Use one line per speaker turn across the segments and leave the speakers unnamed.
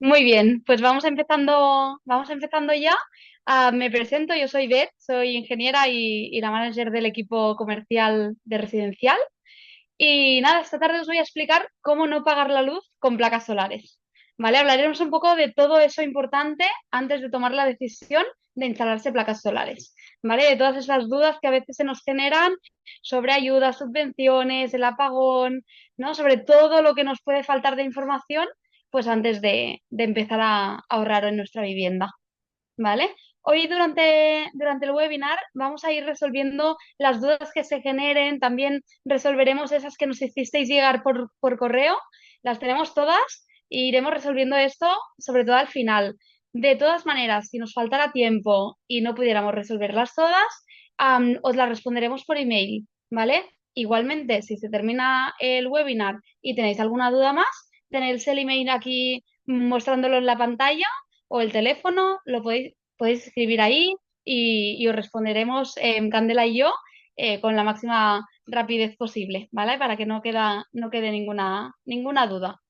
Muy bien, pues vamos empezando ya. Me presento, yo soy Beth, soy ingeniera y la manager del equipo comercial de residencial. Y nada, esta tarde os voy a explicar cómo no pagar la luz con placas solares. ¿Vale? Hablaremos un poco de todo eso importante antes de tomar la decisión de instalarse placas solares. ¿Vale? De todas esas dudas que a veces se nos generan sobre ayudas, subvenciones, el apagón, ¿no? Sobre todo lo que nos puede faltar de información, pues antes de empezar a ahorrar en nuestra vivienda. ¿Vale? Hoy durante el webinar vamos a ir resolviendo las dudas que se generen, también resolveremos esas que nos hicisteis llegar por correo, las tenemos todas e iremos resolviendo esto, sobre todo al final. De todas maneras, si nos faltara tiempo y no pudiéramos resolverlas todas, os las responderemos por email, ¿vale? Igualmente, si se termina el webinar y tenéis alguna duda más, tenéis el email aquí mostrándolo en la pantalla o el teléfono, podéis escribir ahí y os responderemos Candela y yo con la máxima rapidez posible, ¿vale? Para que no quede ninguna duda.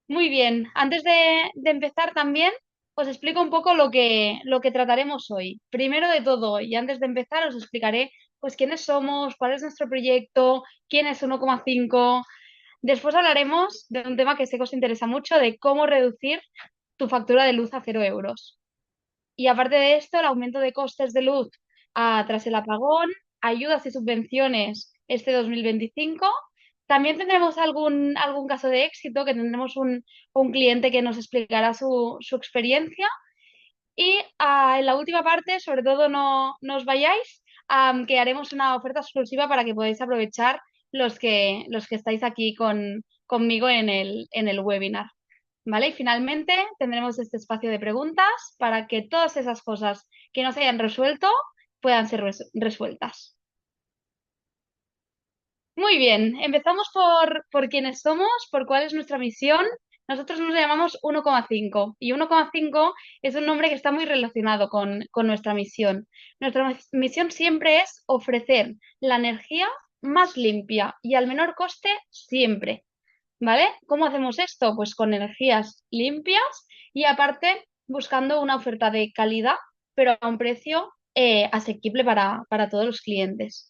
Muy bien, antes de empezar también os explico un poco lo que trataremos hoy. Primero de todo, y antes de empezar, os explicaré pues quiénes somos, cuál es nuestro proyecto, quién es 1,5. Después hablaremos de un tema que sé que os interesa mucho, de cómo reducir tu factura de luz a 0 euros. Y aparte de esto, el aumento de costes de luz tras el apagón, ayudas y subvenciones este 2025. También tendremos algún caso de éxito, que tendremos un cliente que nos explicará su experiencia. Y en la última parte, sobre todo no os vayáis, que haremos una oferta exclusiva para que podáis aprovechar los que estáis aquí conmigo en el webinar. ¿Vale? Y finalmente tendremos este espacio de preguntas para que todas esas cosas que no se hayan resuelto puedan ser resueltas. Muy bien, empezamos por quiénes somos, por cuál es nuestra misión. Nosotros nos llamamos 1,5 y 1,5 es un nombre que está muy relacionado con nuestra misión. Nuestra misión siempre es ofrecer la energía más limpia y al menor coste siempre. ¿Vale? ¿Cómo hacemos esto? Pues con energías limpias y aparte buscando una oferta de calidad, pero a un precio asequible para todos los clientes.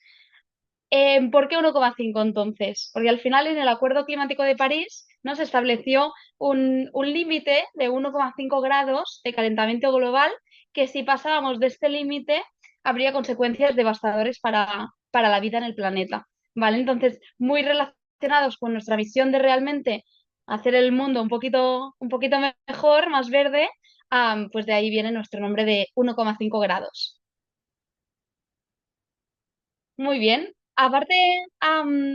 ¿Por qué 1,5 entonces? Porque al final en el Acuerdo Climático de París nos estableció un límite de 1,5 grados de calentamiento global, que si pasábamos de este límite habría consecuencias devastadoras para la vida en el planeta. ¿Vale? Entonces, muy relacionados con nuestra visión de realmente hacer el mundo un poquito mejor, más verde, pues de ahí viene nuestro nombre de 1,5 grados. Muy bien. Aparte,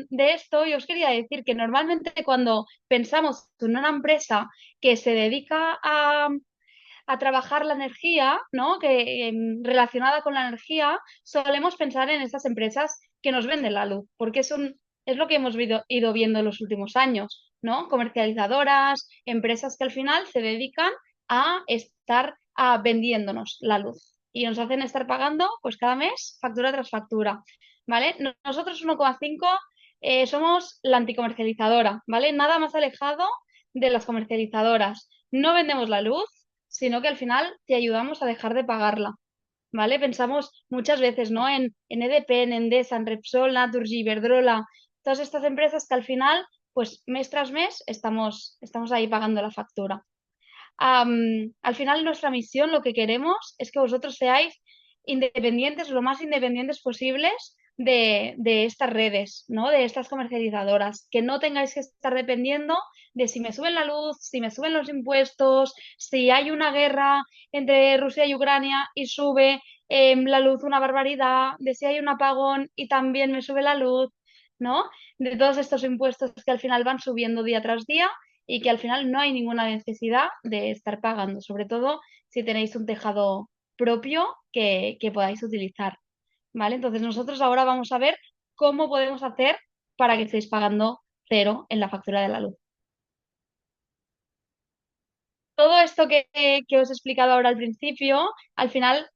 de esto, yo os quería decir que normalmente cuando pensamos en una empresa que se dedica a trabajar la energía, ¿no? Relacionada con la energía, solemos pensar en estas empresas que nos venden la luz, porque es lo que hemos ido viendo en los últimos años, ¿no? Comercializadoras, empresas que al final se dedican a estar vendiéndonos la luz y nos hacen estar pagando pues cada mes factura tras factura. ¿Vale? Nosotros 1,5 somos la anticomercializadora, ¿vale? Nada más alejado de las comercializadoras. No vendemos la luz, sino que al final te ayudamos a dejar de pagarla, ¿vale? Pensamos muchas veces, ¿no? En EDP, en Endesa, en Repsol, Naturgy, Iberdrola, todas estas empresas que al final, pues mes tras mes, estamos ahí pagando la factura. Al final nuestra misión, lo que queremos es que vosotros seáis independientes, lo más independientes posibles de estas redes, ¿no? De estas comercializadoras, que no tengáis que estar dependiendo de si me suben la luz, si me suben los impuestos, si hay una guerra entre Rusia y Ucrania y sube la luz una barbaridad, de si hay un apagón y también me sube la luz, ¿no? De todos estos impuestos que al final van subiendo día tras día y que al final no hay ninguna necesidad de estar pagando, sobre todo si tenéis un tejado propio que podáis utilizar, ¿vale? Entonces nosotros ahora vamos a ver cómo podemos hacer para que estéis pagando cero en la factura de la luz. Todo esto que os he explicado ahora al principio, al final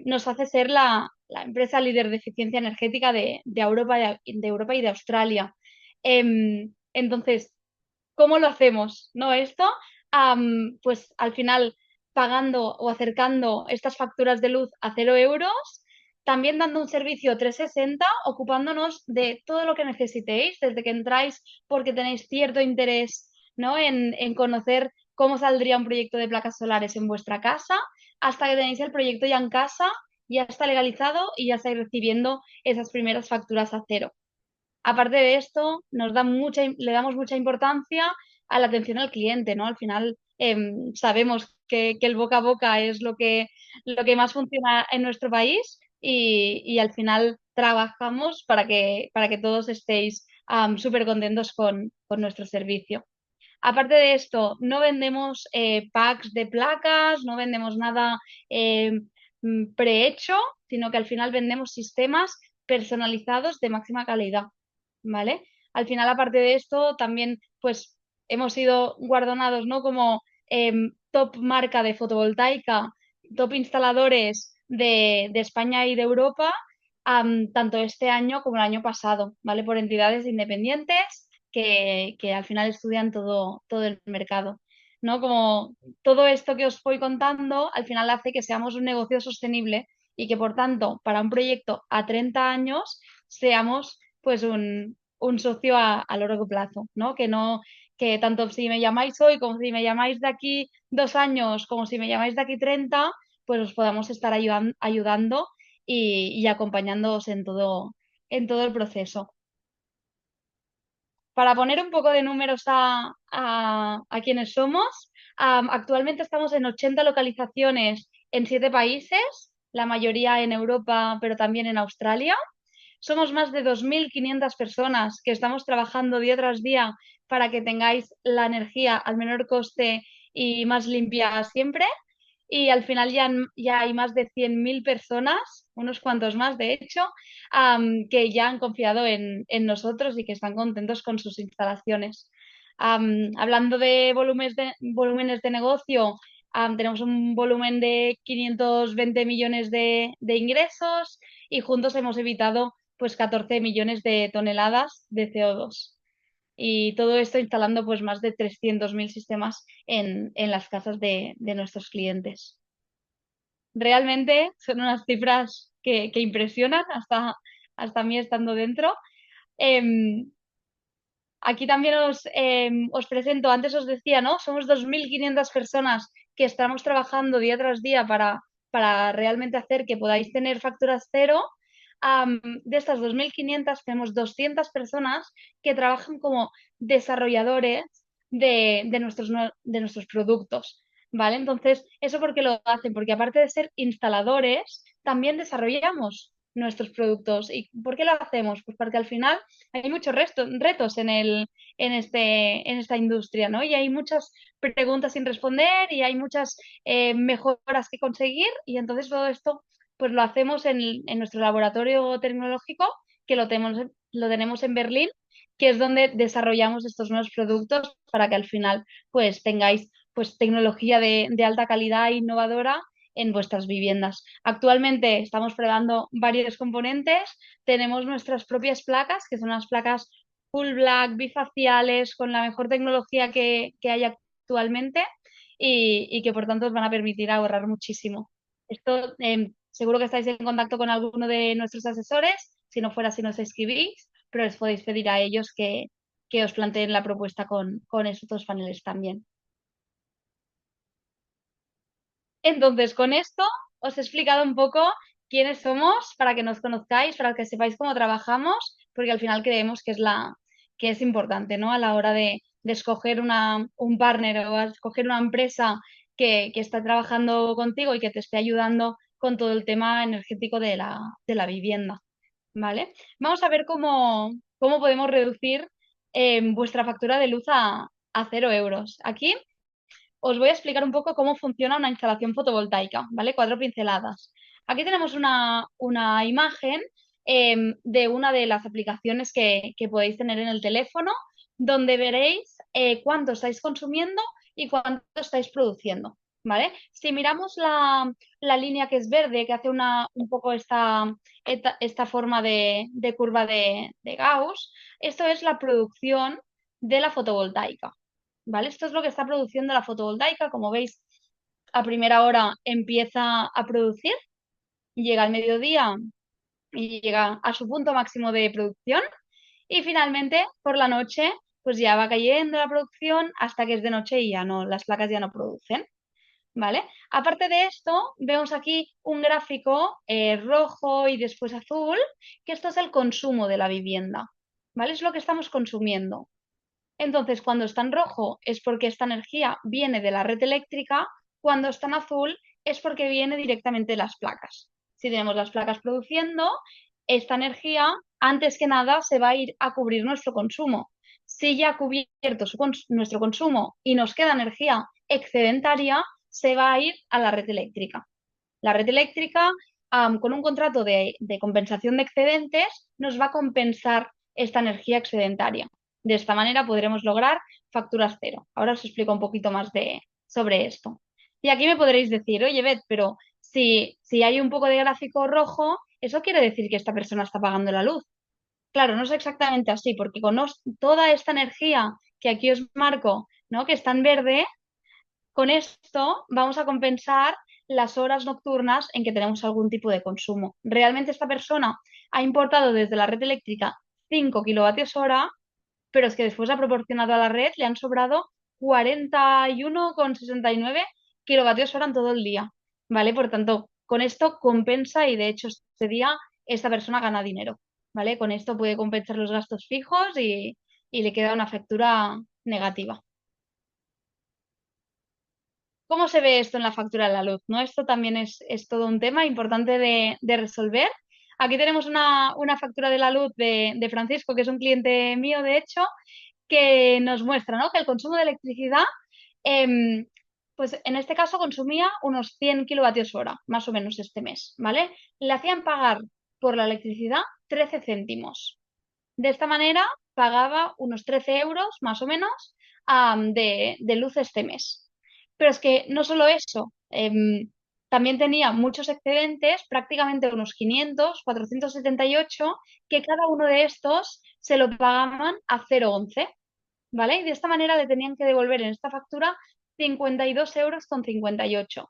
nos hace ser la empresa líder de eficiencia energética de Europa, de Europa y de Australia. Entonces, ¿cómo lo hacemos? ¿No? Esto, pues al final pagando o acercando estas facturas de luz a 0 euros, también dando un servicio 360, ocupándonos de todo lo que necesitéis, desde que entráis porque tenéis cierto interés, ¿no? en conocer cómo saldría un proyecto de placas solares en vuestra casa, hasta que tenéis el proyecto ya en casa, ya está legalizado y ya estáis recibiendo esas primeras facturas a cero. Aparte de esto, le damos mucha importancia a la atención al cliente, ¿no? Al final, sabemos que el boca a boca es lo que más funciona en nuestro país y al final trabajamos para que todos estéis súper contentos con nuestro servicio. Aparte de esto, no vendemos packs de placas, no vendemos nada eh, prehecho, sino que al final vendemos sistemas personalizados de máxima calidad, ¿vale? Al final, aparte de esto, también pues hemos sido guardonados, ¿no? Como top marca de fotovoltaica, top instaladores de España y de Europa, tanto este año como el año pasado, ¿vale? Por entidades independientes que al final estudian todo el mercado, ¿no? Como todo esto que os voy contando, al final hace que seamos un negocio sostenible y que, por tanto, para un proyecto a 30 años, seamos pues un socio a largo plazo, ¿no? Que tanto si me llamáis hoy como si me llamáis de aquí 2 años, como si me llamáis de aquí 30, pues os podamos estar ayudando y acompañándoos en todo el proceso. Para poner un poco de números a quienes somos, actualmente estamos en 80 localizaciones en 7 países, la mayoría en Europa, pero también en Australia. Somos más de 2.500 personas que estamos trabajando día tras día para que tengáis la energía al menor coste y más limpia siempre. Y al final ya hay más de 100.000 personas, unos cuantos más de hecho, que ya han confiado en nosotros y que están contentos con sus instalaciones. Hablando de volúmenes de negocio, tenemos un volumen de 520 millones de ingresos y juntos hemos evitado pues 14 millones de toneladas de CO2. Y todo esto instalando pues más de 300.000 sistemas en las casas de nuestros clientes. Realmente son unas cifras que impresionan hasta mí estando dentro. Em, Aquí también os presento, antes os decía, ¿no? Somos 2.500 personas que estamos trabajando día tras día para realmente hacer que podáis tener facturas cero. De estas 2.500 tenemos 200 personas que trabajan como desarrolladores de nuestros productos, ¿vale? Entonces, ¿eso por qué lo hacen? Porque aparte de ser instaladores, también desarrollamos nuestros productos. ¿Y por qué lo hacemos? Pues porque al final hay muchos retos en esta industria, ¿no? Y hay muchas preguntas sin responder y hay muchas mejoras que conseguir y entonces todo esto pues lo hacemos en nuestro laboratorio tecnológico que lo tenemos en Berlín, que es donde desarrollamos estos nuevos productos para que al final pues tengáis pues tecnología de alta calidad e innovadora en vuestras viviendas. Actualmente estamos probando varios componentes, tenemos nuestras propias placas, que son las placas full black, bifaciales, con la mejor tecnología que hay actualmente y que por tanto os van a permitir ahorrar muchísimo. Esto seguro que estáis en contacto con alguno de nuestros asesores, si no fuera así nos escribís, pero les podéis pedir a ellos que os planteen la propuesta con estos paneles también. Entonces, con esto os he explicado un poco quiénes somos para que nos conozcáis, para que sepáis cómo trabajamos, porque al final creemos que es importante, ¿no? A la hora de escoger un partner o a escoger una empresa que está trabajando contigo y que te esté ayudando con todo el tema energético de la vivienda, ¿vale? Vamos a ver cómo podemos reducir vuestra factura de luz a 0 euros. Aquí os voy a explicar un poco cómo funciona una instalación fotovoltaica, ¿vale? 4 pinceladas. Aquí tenemos una imagen de una de las aplicaciones que podéis tener en el teléfono, donde veréis cuánto estáis consumiendo y cuánto estáis produciendo, ¿vale? Si miramos la línea que es verde, que hace un poco esta forma de curva de Gauss, esto es la producción de la fotovoltaica. ¿vale? Esto es lo que está produciendo la fotovoltaica. Como veis, a primera hora empieza a producir, llega al mediodía y llega a su punto máximo de producción y finalmente por la noche pues ya va cayendo la producción hasta que es de noche y ya no, las placas ya no producen. ¿Vale? Aparte de esto, vemos aquí un gráfico rojo y después azul, que esto es el consumo de la vivienda, ¿vale? Es lo que estamos consumiendo. Entonces, cuando está en rojo es porque esta energía viene de la red eléctrica, cuando está en azul es porque viene directamente de las placas. Si tenemos las placas produciendo, esta energía, antes que nada, se va a ir a cubrir nuestro consumo. Si ya ha cubierto nuestro consumo y nos queda energía excedentaria, se va a ir a la red eléctrica. La red eléctrica, con un contrato de compensación de excedentes, nos va a compensar esta energía excedentaria. De esta manera podremos lograr facturas cero. Ahora os explico un poquito más sobre esto. Y aquí me podréis decir, oye, Beth, pero si hay un poco de gráfico rojo, eso quiere decir que esta persona está pagando la luz. Claro, no es exactamente así, porque con toda esta energía que aquí os marco, ¿no? Que está en verde, con esto vamos a compensar las horas nocturnas en que tenemos algún tipo de consumo. Realmente esta persona ha importado desde la red eléctrica 5 kilovatios hora, pero es que después ha proporcionado a la red, le han sobrado 41,69 kilovatios hora en todo el día. ¿Vale? Por tanto, con esto compensa y de hecho este día esta persona gana dinero. ¿Vale? Con esto puede compensar los gastos fijos y le queda una factura negativa. ¿Cómo se ve esto en la factura de la luz? ¿No? Esto también es todo un tema importante de resolver. Aquí tenemos una factura de la luz de Francisco, que es un cliente mío, de hecho, que nos muestra, ¿no? Que el consumo de electricidad, em, pues en este caso consumía unos 100 kilovatios hora, más o menos este mes, ¿vale? Le hacían pagar por la electricidad 13 céntimos. De esta manera pagaba unos 13 euros, más o menos, de luz este mes. Pero es que no solo eso, también tenía muchos excedentes, prácticamente unos 500, 478, que cada uno de estos se lo pagaban a 0,11, ¿vale? Y de esta manera le tenían que devolver en esta factura 52 euros con 58.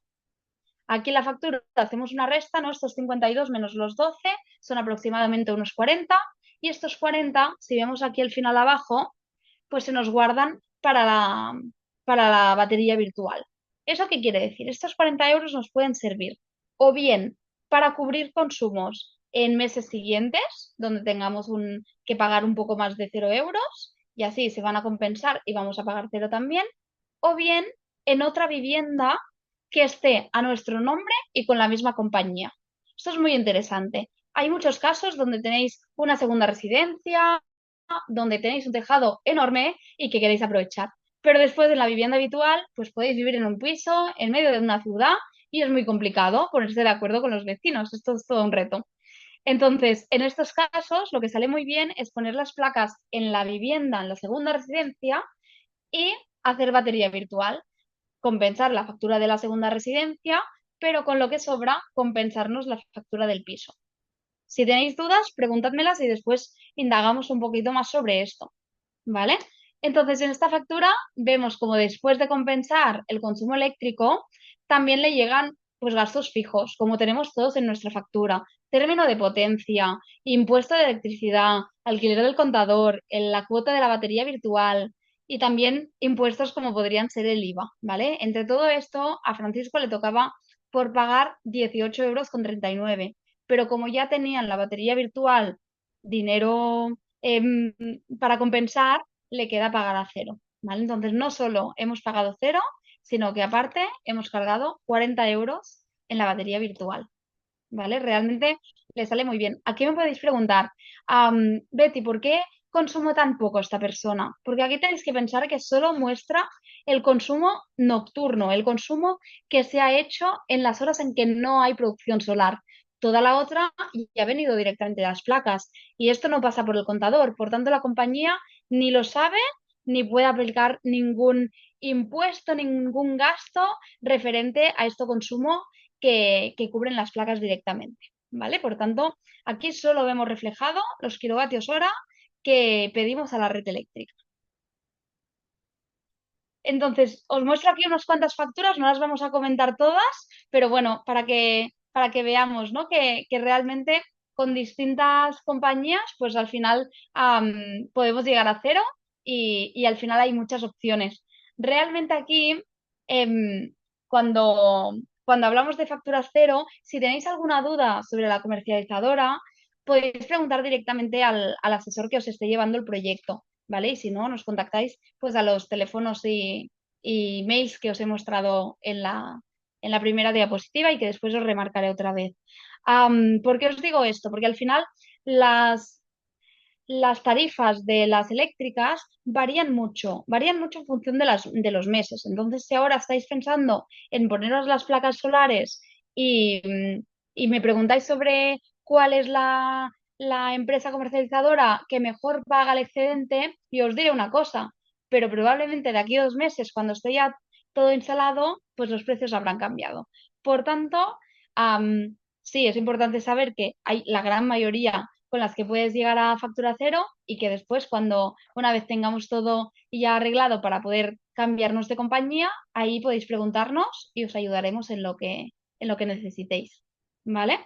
Aquí en la factura hacemos una resta, ¿no? Estos 52 menos los 12 son aproximadamente unos 40 y estos 40, si vemos aquí al final abajo, pues se nos guardan para la batería virtual. ¿Eso qué quiere decir? Estos 40 euros nos pueden servir o bien para cubrir consumos en meses siguientes, donde tengamos que pagar un poco más de 0 euros y así se van a compensar y vamos a pagar cero también, o bien en otra vivienda que esté a nuestro nombre y con la misma compañía. Esto es muy interesante. Hay muchos casos donde tenéis una segunda residencia, donde tenéis un tejado enorme y que queréis aprovechar. Pero después de la vivienda habitual, pues podéis vivir en un piso en medio de una ciudad y es muy complicado ponerse de acuerdo con los vecinos. Esto es todo un reto. Entonces, en estos casos, lo que sale muy bien es poner las placas en la vivienda, en la segunda residencia y hacer batería virtual, compensar la factura de la segunda residencia, pero con lo que sobra, compensarnos la factura del piso. Si tenéis dudas, preguntádmelas y después indagamos un poquito más sobre esto, ¿vale? Entonces, en esta factura vemos como después de compensar el consumo eléctrico, también le llegan pues gastos fijos, como tenemos todos en nuestra factura. Término de potencia, impuesto de electricidad, alquiler del contador, la cuota de la batería virtual y también impuestos como podrían ser el IVA, ¿vale? Entre todo esto, a Francisco le tocaba por pagar 18,39 euros, pero como ya tenían la batería virtual, dinero para compensar, le queda pagar a cero, ¿vale? Entonces no solo hemos pagado cero, sino que aparte hemos cargado 40 euros en la batería virtual, ¿vale? Realmente le sale muy bien. Aquí me podéis preguntar, Betty, ¿por qué consumo tan poco esta persona? Porque aquí tenéis que pensar que solo muestra el consumo nocturno, el consumo que se ha hecho en las horas en que no hay producción solar. Toda la otra ya ha venido directamente de las placas y esto no pasa por el contador. Por tanto, la compañía ni lo sabe ni puede aplicar ningún impuesto, ningún gasto referente a este consumo que cubren las placas directamente, ¿vale? Por tanto, aquí solo vemos reflejado los kilovatios hora que pedimos a la red eléctrica. Entonces, os muestro aquí unas cuantas facturas, no las vamos a comentar todas, pero bueno, para que veamos, ¿no? Que realmente con distintas compañías, pues al final podemos llegar a cero y al final hay muchas opciones. Realmente aquí, em, cuando, cuando hablamos de facturas cero, si tenéis alguna duda sobre la comercializadora, podéis preguntar directamente al asesor que os esté llevando el proyecto. ¿Vale? Y si no, nos contactáis pues a los teléfonos y mails que os he mostrado en la primera diapositiva y que después os remarcaré otra vez. ¿Por qué os digo esto? Porque al final las, las tarifas de las eléctricas varían mucho en función de, de los meses. Entonces, si ahora estáis pensando en poneros las placas solares y, y me preguntáis sobre cuál es la empresa comercializadora que mejor paga el excedente, yo os diré una cosa, pero probablemente de aquí a 2 meses, cuando esté ya todo instalado, pues los precios habrán cambiado. Por tanto, sí, es importante saber que hay la gran mayoría con las que puedes llegar a factura cero y que después, cuando una vez tengamos todo ya arreglado para poder cambiarnos de compañía, ahí podéis preguntarnos y os ayudaremos en lo que necesitéis. ¿Vale?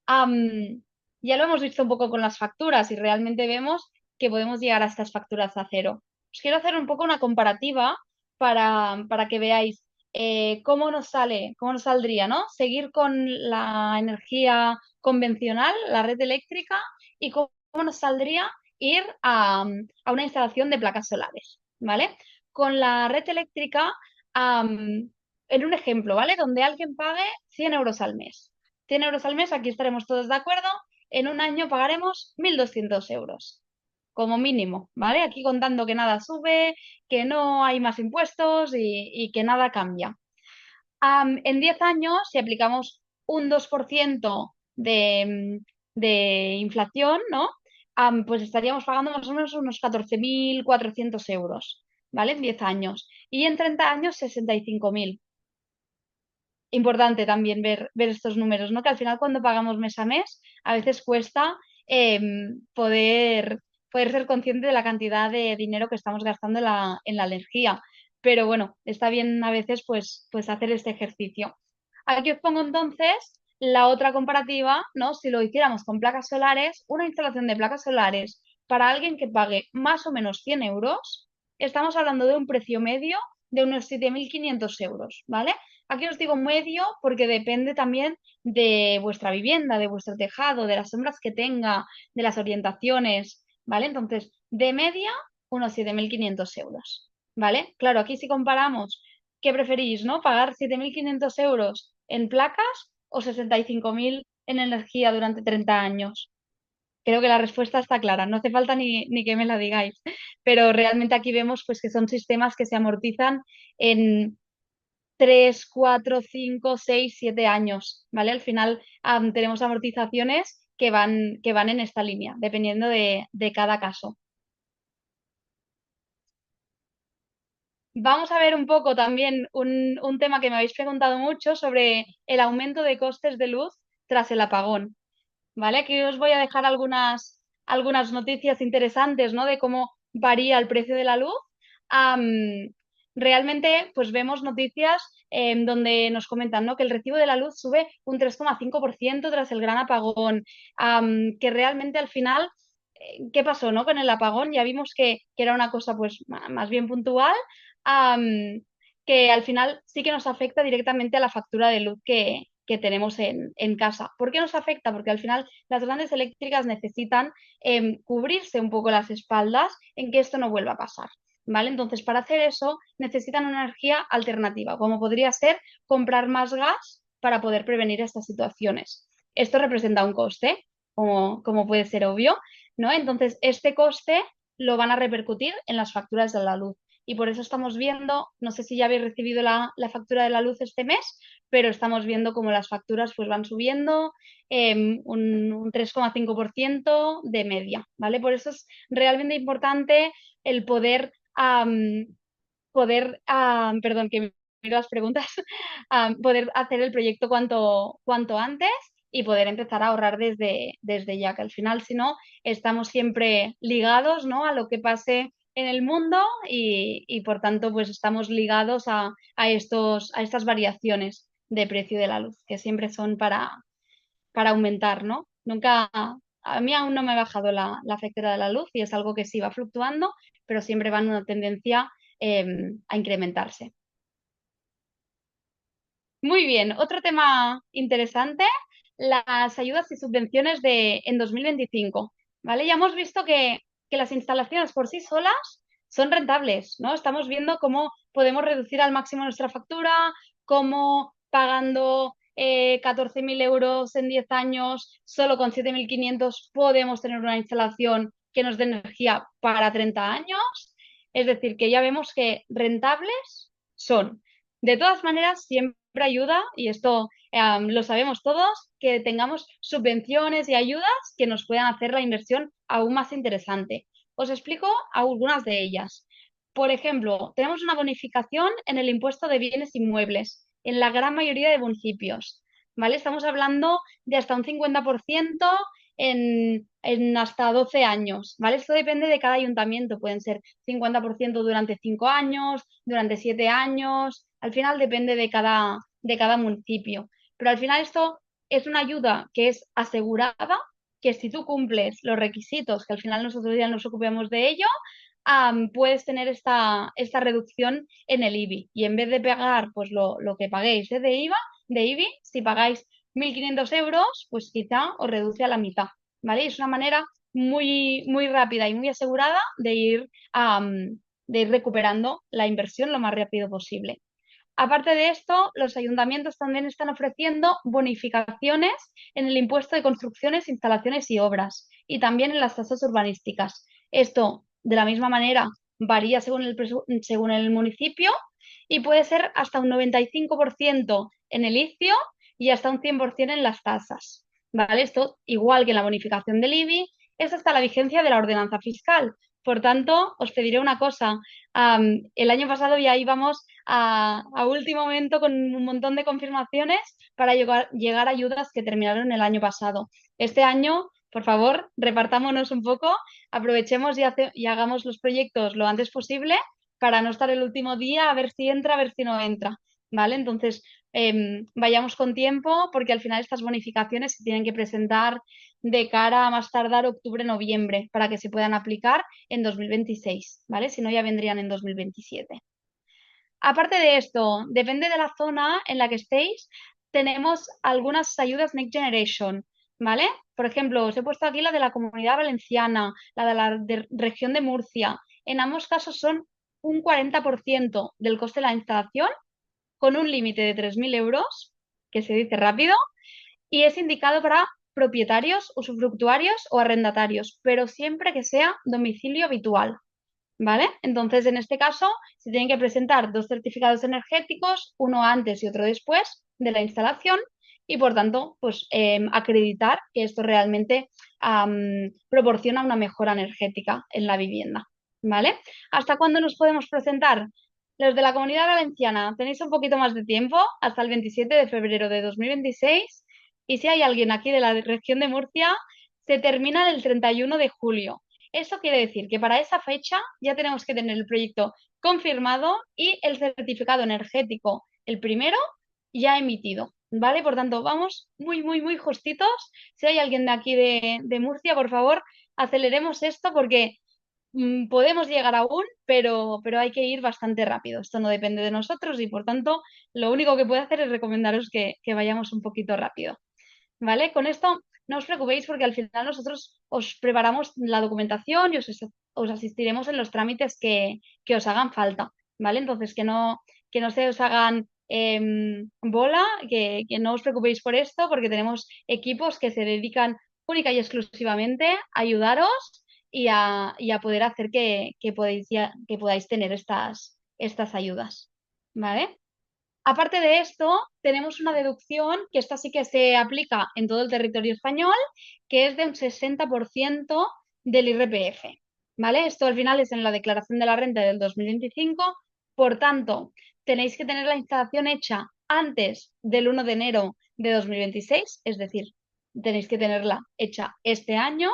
Am, ya lo hemos visto un poco con las facturas y realmente vemos que podemos llegar a estas facturas a cero. Os quiero hacer un poco una comparativa para que veáis cómo nos saldría, ¿no? Seguir con la energía convencional, la red eléctrica, y cómo nos saldría ir a una instalación de placas solares, ¿vale? Con la red eléctrica, en un ejemplo, ¿vale? Donde alguien pague 100 euros al mes. 100 euros al mes, aquí estaremos todos de acuerdo. En un año pagaremos 1.200 euros, como mínimo, ¿vale? Aquí contando que nada sube, que no hay más impuestos y que nada cambia. En 10 años, si aplicamos un 2% de inflación, ¿no? Pues estaríamos pagando más o menos unos 14.400 euros, ¿vale? En 10 años. Y en 30 años, 65.000. Importante también ver estos números, ¿no? Que al final cuando pagamos mes a mes, a veces cuesta poder ser consciente de la cantidad de dinero que estamos gastando en la energía. Pero bueno, está bien a veces pues hacer este ejercicio. Aquí os pongo entonces la otra comparativa, ¿no? Si lo hiciéramos con placas solares, una instalación de placas solares para alguien que pague más o menos 100 euros, estamos hablando de un precio medio de unos 7.500 euros, ¿vale? Aquí os digo medio porque depende también de vuestra vivienda, de vuestro tejado, de las sombras que tenga, de las orientaciones, ¿vale? Entonces, de media, unos 7.500 euros, ¿vale? Claro, aquí si comparamos, ¿qué preferís, no? ¿Pagar 7.500 euros en placas o 65.000 en energía durante 30 años? Creo que la respuesta está clara, no hace falta ni que me la digáis, pero realmente aquí vemos pues que son sistemas que se amortizan en 3, 4, 5, 6, 7 años, ¿vale? Al final tenemos amortizaciones que van en esta línea, dependiendo de cada caso. Vamos a ver un poco también un tema que me habéis preguntado mucho sobre el aumento de costes de luz tras el apagón. ¿Vale? Aquí os voy a dejar algunas noticias interesantes, ¿no? De cómo varía el precio de la luz. Am, realmente, pues vemos noticias donde nos comentan, ¿no? Que el recibo de la luz sube un 3,5% tras el gran apagón. Que realmente al final, ¿qué pasó, no? Con el apagón ya vimos que era una cosa pues más bien puntual, am, que al final sí que nos afecta directamente a la factura de luz que tenemos en casa. ¿Por qué nos afecta? Porque al final las grandes eléctricas necesitan cubrirse un poco las espaldas en que esto no vuelva a pasar. ¿Vale? Entonces, para hacer eso necesitan una energía alternativa, como podría ser comprar más gas para poder prevenir estas situaciones. Esto representa un coste, como puede ser obvio, ¿no? Entonces, este coste lo van a repercutir en las facturas de la luz. Y por eso estamos viendo, no sé si ya habéis recibido la factura de la luz este mes, pero estamos viendo cómo las facturas pues van subiendo un 3,5% de media, ¿vale? Por eso es realmente importante el perdón, que me miro las preguntas, poder hacer el proyecto cuanto antes y poder empezar a ahorrar desde ya, que al final, si no, estamos siempre ligados, ¿no? A lo que pase en el mundo y por tanto pues estamos ligados a estas variaciones de precio de la luz, que siempre son para aumentar, ¿no? Nunca, a mí aún no me ha bajado la factura de la luz y es algo que sí va fluctuando, pero siempre va en una tendencia a incrementarse. Muy bien, otro tema interesante, las ayudas y subvenciones en 2025, ¿vale? Ya hemos visto que las instalaciones por sí solas son rentables, ¿no? Estamos viendo cómo podemos reducir al máximo nuestra factura, cómo pagando 14.000 euros en 10 años, solo con 7.500 podemos tener una instalación que nos dé energía para 30 años. Es decir, que ya vemos que rentables son. De todas maneras, siempre ayuda, y esto lo sabemos todos, que tengamos subvenciones y ayudas que nos puedan hacer la inversión aún más interesante. Os explico algunas de ellas. Por ejemplo, tenemos una bonificación en el impuesto de bienes inmuebles en la gran mayoría de municipios, ¿vale? Estamos hablando de hasta un 50% en hasta 12 años, ¿vale? Esto depende de cada ayuntamiento, pueden ser 50% durante 5 años, durante 7 años, al final depende de cada municipio. Pero al final esto es una ayuda que es asegurada, que si tú cumples los requisitos, que al final nosotros ya nos ocupamos de ello, puedes tener esta reducción en el IBI. Y en vez de pagar pues lo que paguéis de IVA, de IBI, si pagáis 1.500 euros, pues quizá os reduce a la mitad, ¿vale? Y es una manera muy rápida y muy asegurada de ir recuperando la inversión lo más rápido posible. Aparte de esto, los ayuntamientos también están ofreciendo bonificaciones en el impuesto de construcciones, instalaciones y obras y también en las tasas urbanísticas. Esto, de la misma manera, varía según el municipio y puede ser hasta un 95% en el ICIO y hasta un 100% en las tasas. ¿Vale? Esto, igual que en la bonificación del IBI, es hasta la vigencia de la ordenanza fiscal. Por tanto, os pediré una cosa. El año pasado ya íbamos a último momento con un montón de confirmaciones para llegar a ayudas que terminaron el año pasado. Este año, por favor, repartámonos un poco, aprovechemos y hagamos los proyectos lo antes posible para no estar el último día a ver si entra, a ver si no entra. ¿Vale? Entonces, vayamos con tiempo porque al final estas bonificaciones se tienen que presentar de cara a más tardar octubre-noviembre para que se puedan aplicar en 2026, ¿vale? Si no, ya vendrían en 2027. Aparte de esto, depende de la zona en la que estéis, tenemos algunas ayudas Next Generation, ¿vale? Por ejemplo, os he puesto aquí la de la Comunidad Valenciana, la de la región de Murcia. En ambos casos son un 40% del coste de la instalación con un límite de 3.000 euros, que se dice rápido, y es indicado para propietarios, usufructuarios o arrendatarios, pero siempre que sea domicilio habitual. ¿Vale? Entonces, en este caso, se tienen que presentar dos certificados energéticos, uno antes y otro después de la instalación, y por tanto, pues acreditar que esto realmente proporciona una mejora energética en la vivienda. ¿Vale? ¿Hasta cuándo nos podemos presentar? Los de la Comunidad Valenciana tenéis un poquito más de tiempo, hasta el 27 de febrero de 2026, y si hay alguien aquí de la región de Murcia, se termina el 31 de julio. Eso quiere decir que para esa fecha ya tenemos que tener el proyecto confirmado y el certificado energético, el primero, ya emitido, ¿vale? Por tanto, vamos muy justitos. Si hay alguien de aquí de Murcia, por favor, aceleremos esto porque podemos llegar aún, pero hay que ir bastante rápido. Esto no depende de nosotros y, por tanto, lo único que puedo hacer es recomendaros que vayamos un poquito rápido. ¿Vale? Con esto no os preocupéis porque al final nosotros os preparamos la documentación y os asistiremos en los trámites que os hagan falta, ¿vale? Entonces que no se os hagan bola, que no os preocupéis por esto porque tenemos equipos que se dedican única y exclusivamente a ayudaros y a poder hacer que podáis tener estas ayudas, ¿vale? Aparte de esto, tenemos una deducción que esta sí que se aplica en todo el territorio español, que es de un 60% del IRPF. ¿Vale? Esto al final es en la declaración de la renta del 2025. Por tanto, tenéis que tener la instalación hecha antes del 1 de enero de 2026, es decir, tenéis que tenerla hecha este año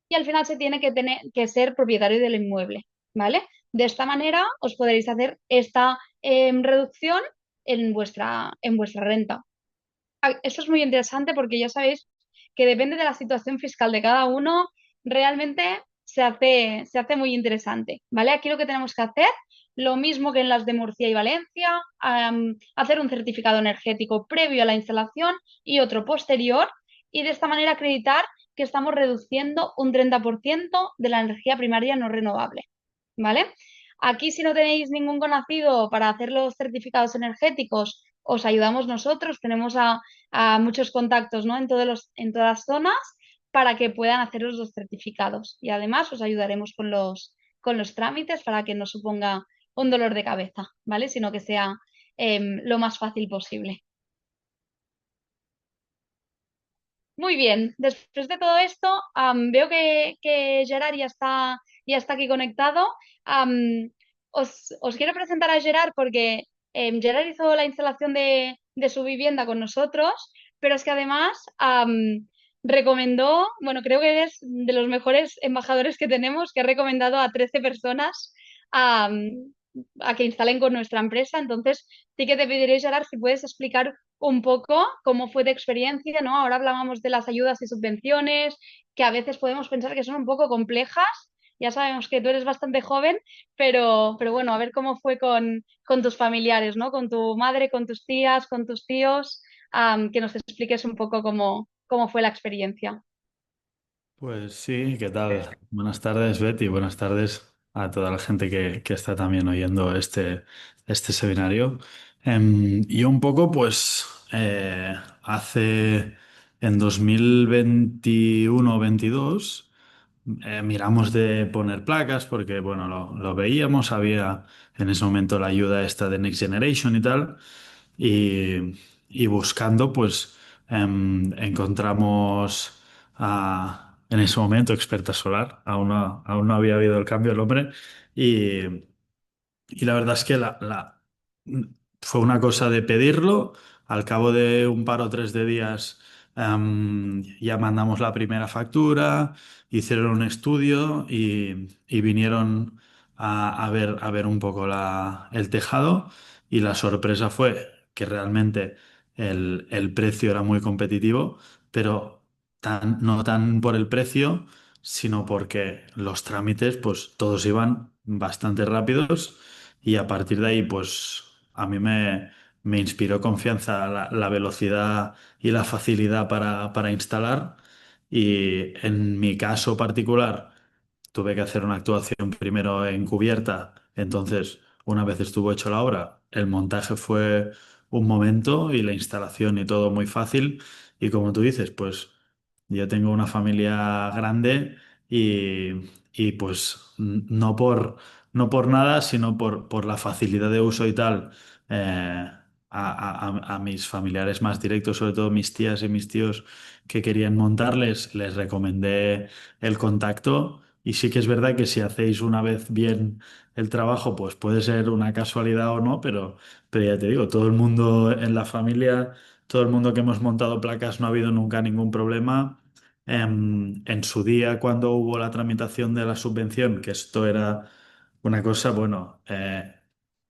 y al final se tiene que ser propietario del inmueble. ¿vale? De esta manera os podréis hacer esta reducción en vuestra renta. Esto es muy interesante porque ya sabéis que depende de la situación fiscal de cada uno, realmente se hace muy interesante, ¿vale? Aquí lo que tenemos que hacer, lo mismo que en las de Murcia y Valencia, hacer un certificado energético previo a la instalación y otro posterior, y de esta manera acreditar que estamos reduciendo un 30% de la energía primaria no renovable, ¿vale? Aquí, si no tenéis ningún conocido para hacer los certificados energéticos, os ayudamos nosotros. Tenemos a muchos contactos, ¿no? En todas las zonas para que puedan haceros los certificados. Y además os ayudaremos con los trámites para que no suponga un dolor de cabeza, ¿vale? Sino que sea lo más fácil posible. Muy bien, después de todo esto, veo que Gerard ya está aquí conectado. Am, os quiero presentar a Gerard porque Gerard hizo la instalación de su vivienda con nosotros, pero es que además recomendó, bueno, creo que es de los mejores embajadores que tenemos, que ha recomendado a 13 personas a que instalen con nuestra empresa. Entonces, sí que te pediré, Gerard, si puedes explicar un poco cómo fue de experiencia, ¿no? Ahora hablábamos de las ayudas y subvenciones, que a veces podemos pensar que son un poco complejas. Ya sabemos que tú eres bastante joven, pero bueno, a ver cómo fue con tus familiares, ¿no? Con tu madre, con tus tías, con tus tíos, que nos expliques un poco cómo fue la experiencia.
Pues sí, ¿qué tal? Buenas tardes, Betty. Buenas tardes a toda la gente que está también oyendo este seminario. Y un poco, pues, hace en 2021-22 miramos de poner placas porque, bueno, lo veíamos, había en ese momento la ayuda esta de Next Generation y tal. Y buscando, pues encontramos en ese momento experta solar. Aún no había habido el cambio del hombre. Y, y la verdad es que fue una cosa de pedirlo. Al cabo de un par o tres de días ya mandamos la primera factura, hicieron un estudio y vinieron a ver un poco el tejado. Y la sorpresa fue que realmente el precio era muy competitivo, pero no tan por el precio, sino porque los trámites, pues todos iban bastante rápidos y a partir de ahí, pues a mí me inspiró confianza la velocidad y la facilidad para instalar. Y en mi caso particular, tuve que hacer una actuación primero en cubierta. Entonces, una vez estuvo hecho la obra, el montaje fue un momento y la instalación y todo muy fácil. Y como tú dices, pues yo tengo una familia grande y pues no por nada, sino por la facilidad de uso y tal. A mis familiares más directos, sobre todo mis tías y mis tíos que querían montarles, les recomendé el contacto. Y sí que es verdad que si hacéis una vez bien el trabajo, pues puede ser una casualidad o no, pero ya te digo, todo el mundo en la familia, todo el mundo que hemos montado placas, no ha habido nunca ningún problema. En su día, cuando hubo la tramitación de la subvención, que esto era una cosa, bueno,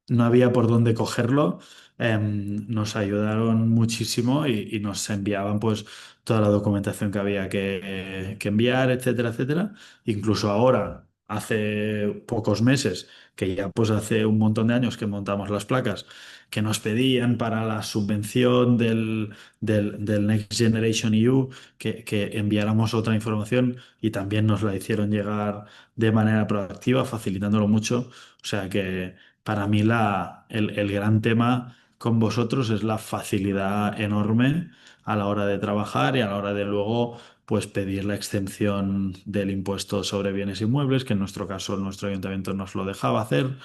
no había por dónde cogerlo. Nos ayudaron muchísimo y nos enviaban pues toda la documentación que había que enviar, etcétera, etcétera. Incluso ahora, hace pocos meses, que ya pues hace un montón de años que montamos las placas, que nos pedían para la subvención del Next Generation EU que enviáramos otra información y también nos la hicieron llegar de manera proactiva, facilitándolo mucho. O sea que para mí el gran tema con vosotros es la facilidad enorme a la hora de trabajar y a la hora de luego pues pedir la exención del impuesto sobre bienes inmuebles, que en nuestro caso nuestro ayuntamiento nos lo dejaba hacer,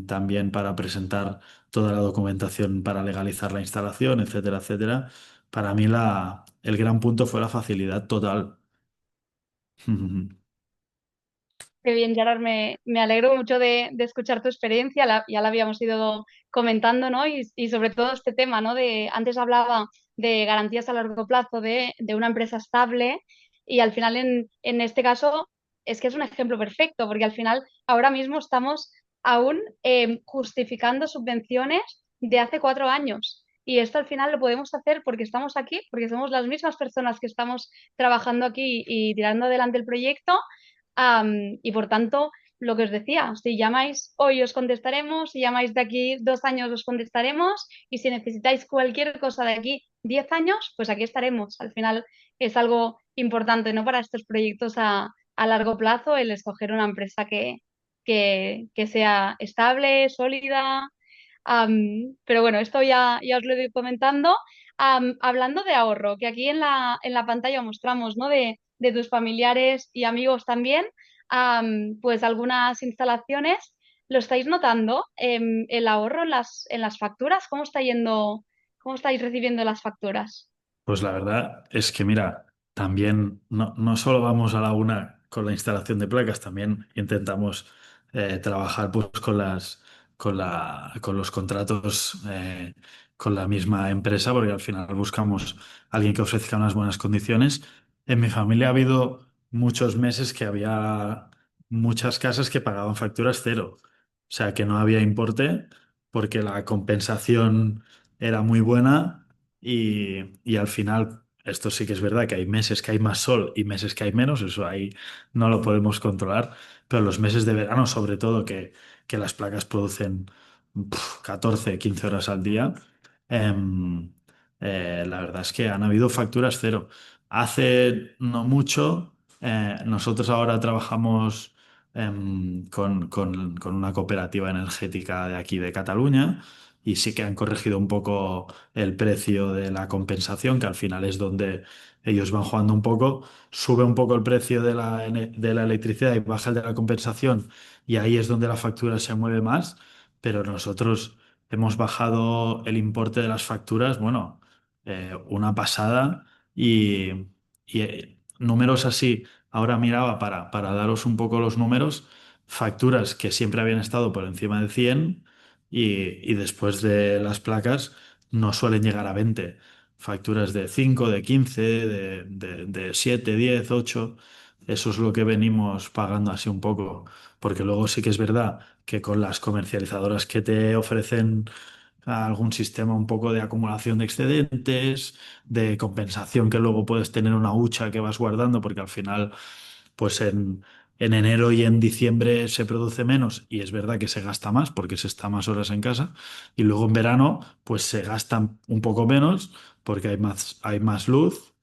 también para presentar toda la documentación para legalizar la instalación, etcétera, etcétera. Para mí el gran punto fue la facilidad total.
Qué bien, Gerard, me alegro mucho de escuchar tu experiencia, ya la habíamos ido comentando, ¿no? Y sobre todo este tema, ¿no? Antes hablaba de garantías a largo plazo de una empresa estable y al final en este caso es que es un ejemplo perfecto, porque al final ahora mismo estamos aún justificando subvenciones de hace 4 años. Y esto al final lo podemos hacer porque estamos aquí, porque somos las mismas personas que estamos trabajando aquí y tirando adelante el proyecto. Y por tanto, lo que os decía, si llamáis hoy os contestaremos, si llamáis de aquí 2 años os contestaremos y si necesitáis cualquier cosa de aquí 10 años, pues aquí estaremos. Al final es algo importante, ¿no? Para estos proyectos a largo plazo, el escoger una empresa que sea estable, sólida. Pero bueno, esto ya os lo he ido comentando. Hablando de ahorro, que aquí en la pantalla mostramos, ¿no? De tus familiares y amigos también, pues algunas instalaciones. ¿Lo estáis notando? El ahorro en las facturas, ¿cómo está yendo? ¿Cómo estáis recibiendo las facturas?
Pues la verdad es que, mira, también no solo vamos a la una con la instalación de placas, también intentamos trabajar pues, con los contratos con la misma empresa, porque al final buscamos a alguien que ofrezca unas buenas condiciones. En mi familia ha habido muchos meses que había muchas casas que pagaban facturas cero, o sea que no había importe porque la compensación era muy buena y al final, esto sí que es verdad que hay meses que hay más sol y meses que hay menos, eso ahí no lo podemos controlar, pero los meses de verano, sobre todo, que las placas producen 14, 15 horas al día, em, la verdad es que han habido facturas cero. Hace no mucho, nosotros ahora trabajamos con una cooperativa energética de aquí de Cataluña y sí que han corregido un poco el precio de la compensación, que al final es donde ellos van jugando un poco, sube un poco el precio de la electricidad y baja el de la compensación, y ahí es donde la factura se mueve más, pero nosotros hemos bajado el importe de las facturas, bueno, una pasada y números así. Ahora miraba para daros un poco los números, facturas que siempre habían estado por encima de 100 y después de las placas no suelen llegar a 20. Facturas de 5, de 15, de 7, 10, 8. Eso es lo que venimos pagando así un poco. Porque luego sí que es verdad que con las comercializadoras que te ofrecen algún sistema un poco de acumulación de excedentes, de compensación que luego puedes tener una hucha que vas guardando, porque al final pues en enero y en diciembre se produce menos y es verdad que se gasta más porque se está más horas en casa y luego en verano pues se gastan un poco menos porque hay más luz,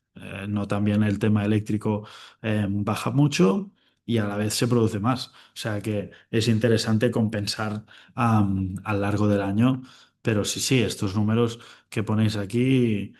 no también el tema eléctrico baja mucho y a la vez se produce más. O sea que es interesante compensar a lo largo del año, pero sí, sí, estos números que ponéis aquí,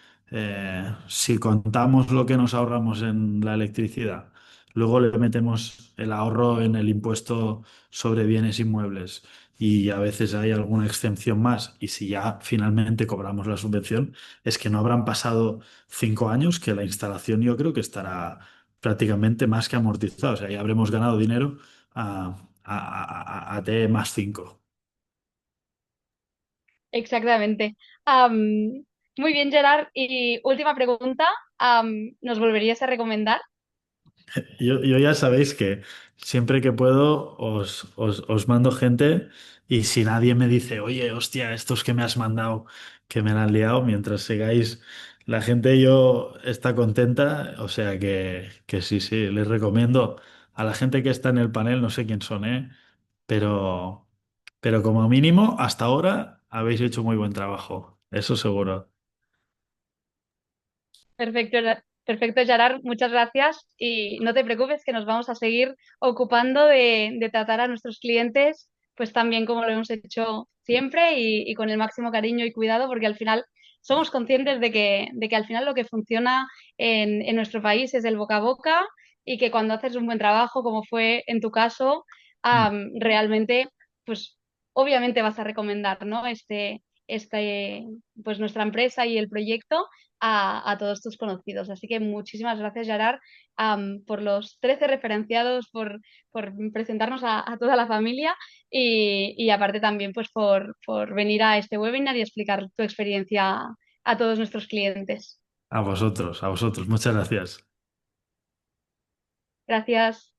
si contamos lo que nos ahorramos en la electricidad, luego le metemos el ahorro en el impuesto sobre bienes inmuebles y a veces hay alguna excepción más. Y si ya finalmente cobramos la subvención, es que no habrán pasado 5 años que la instalación yo creo que estará prácticamente más que amortizada. O sea, ya habremos ganado dinero a T más 5.
Exactamente. Muy bien, Gerard. Y última pregunta, ¿nos volverías a recomendar?
Yo ya sabéis que siempre que puedo os mando gente y si nadie me dice, oye, hostia, estos que me has mandado que me la han liado, mientras sigáis, la gente yo está contenta, o sea que sí, sí, les recomiendo a la gente que está en el panel, no sé quién son, pero, pero como mínimo, hasta ahora habéis hecho muy buen trabajo, eso seguro.
Perfecto, perfecto, Gerard. Muchas gracias. Y no te preocupes que nos vamos a seguir ocupando de tratar a nuestros clientes, pues también como lo hemos hecho siempre y con el máximo cariño y cuidado, porque al final somos conscientes de que al final lo que funciona en nuestro país es el boca a boca y que cuando haces un buen trabajo, como fue en tu caso, realmente, pues obviamente vas a recomendar, ¿no? Pues nuestra empresa y el proyecto a todos tus conocidos. Así que muchísimas gracias, Gerard, por los 13 referenciados, por presentarnos a toda la familia y aparte también pues por venir a este webinar y explicar tu experiencia a todos nuestros clientes.
A vosotros, muchas gracias.
Gracias.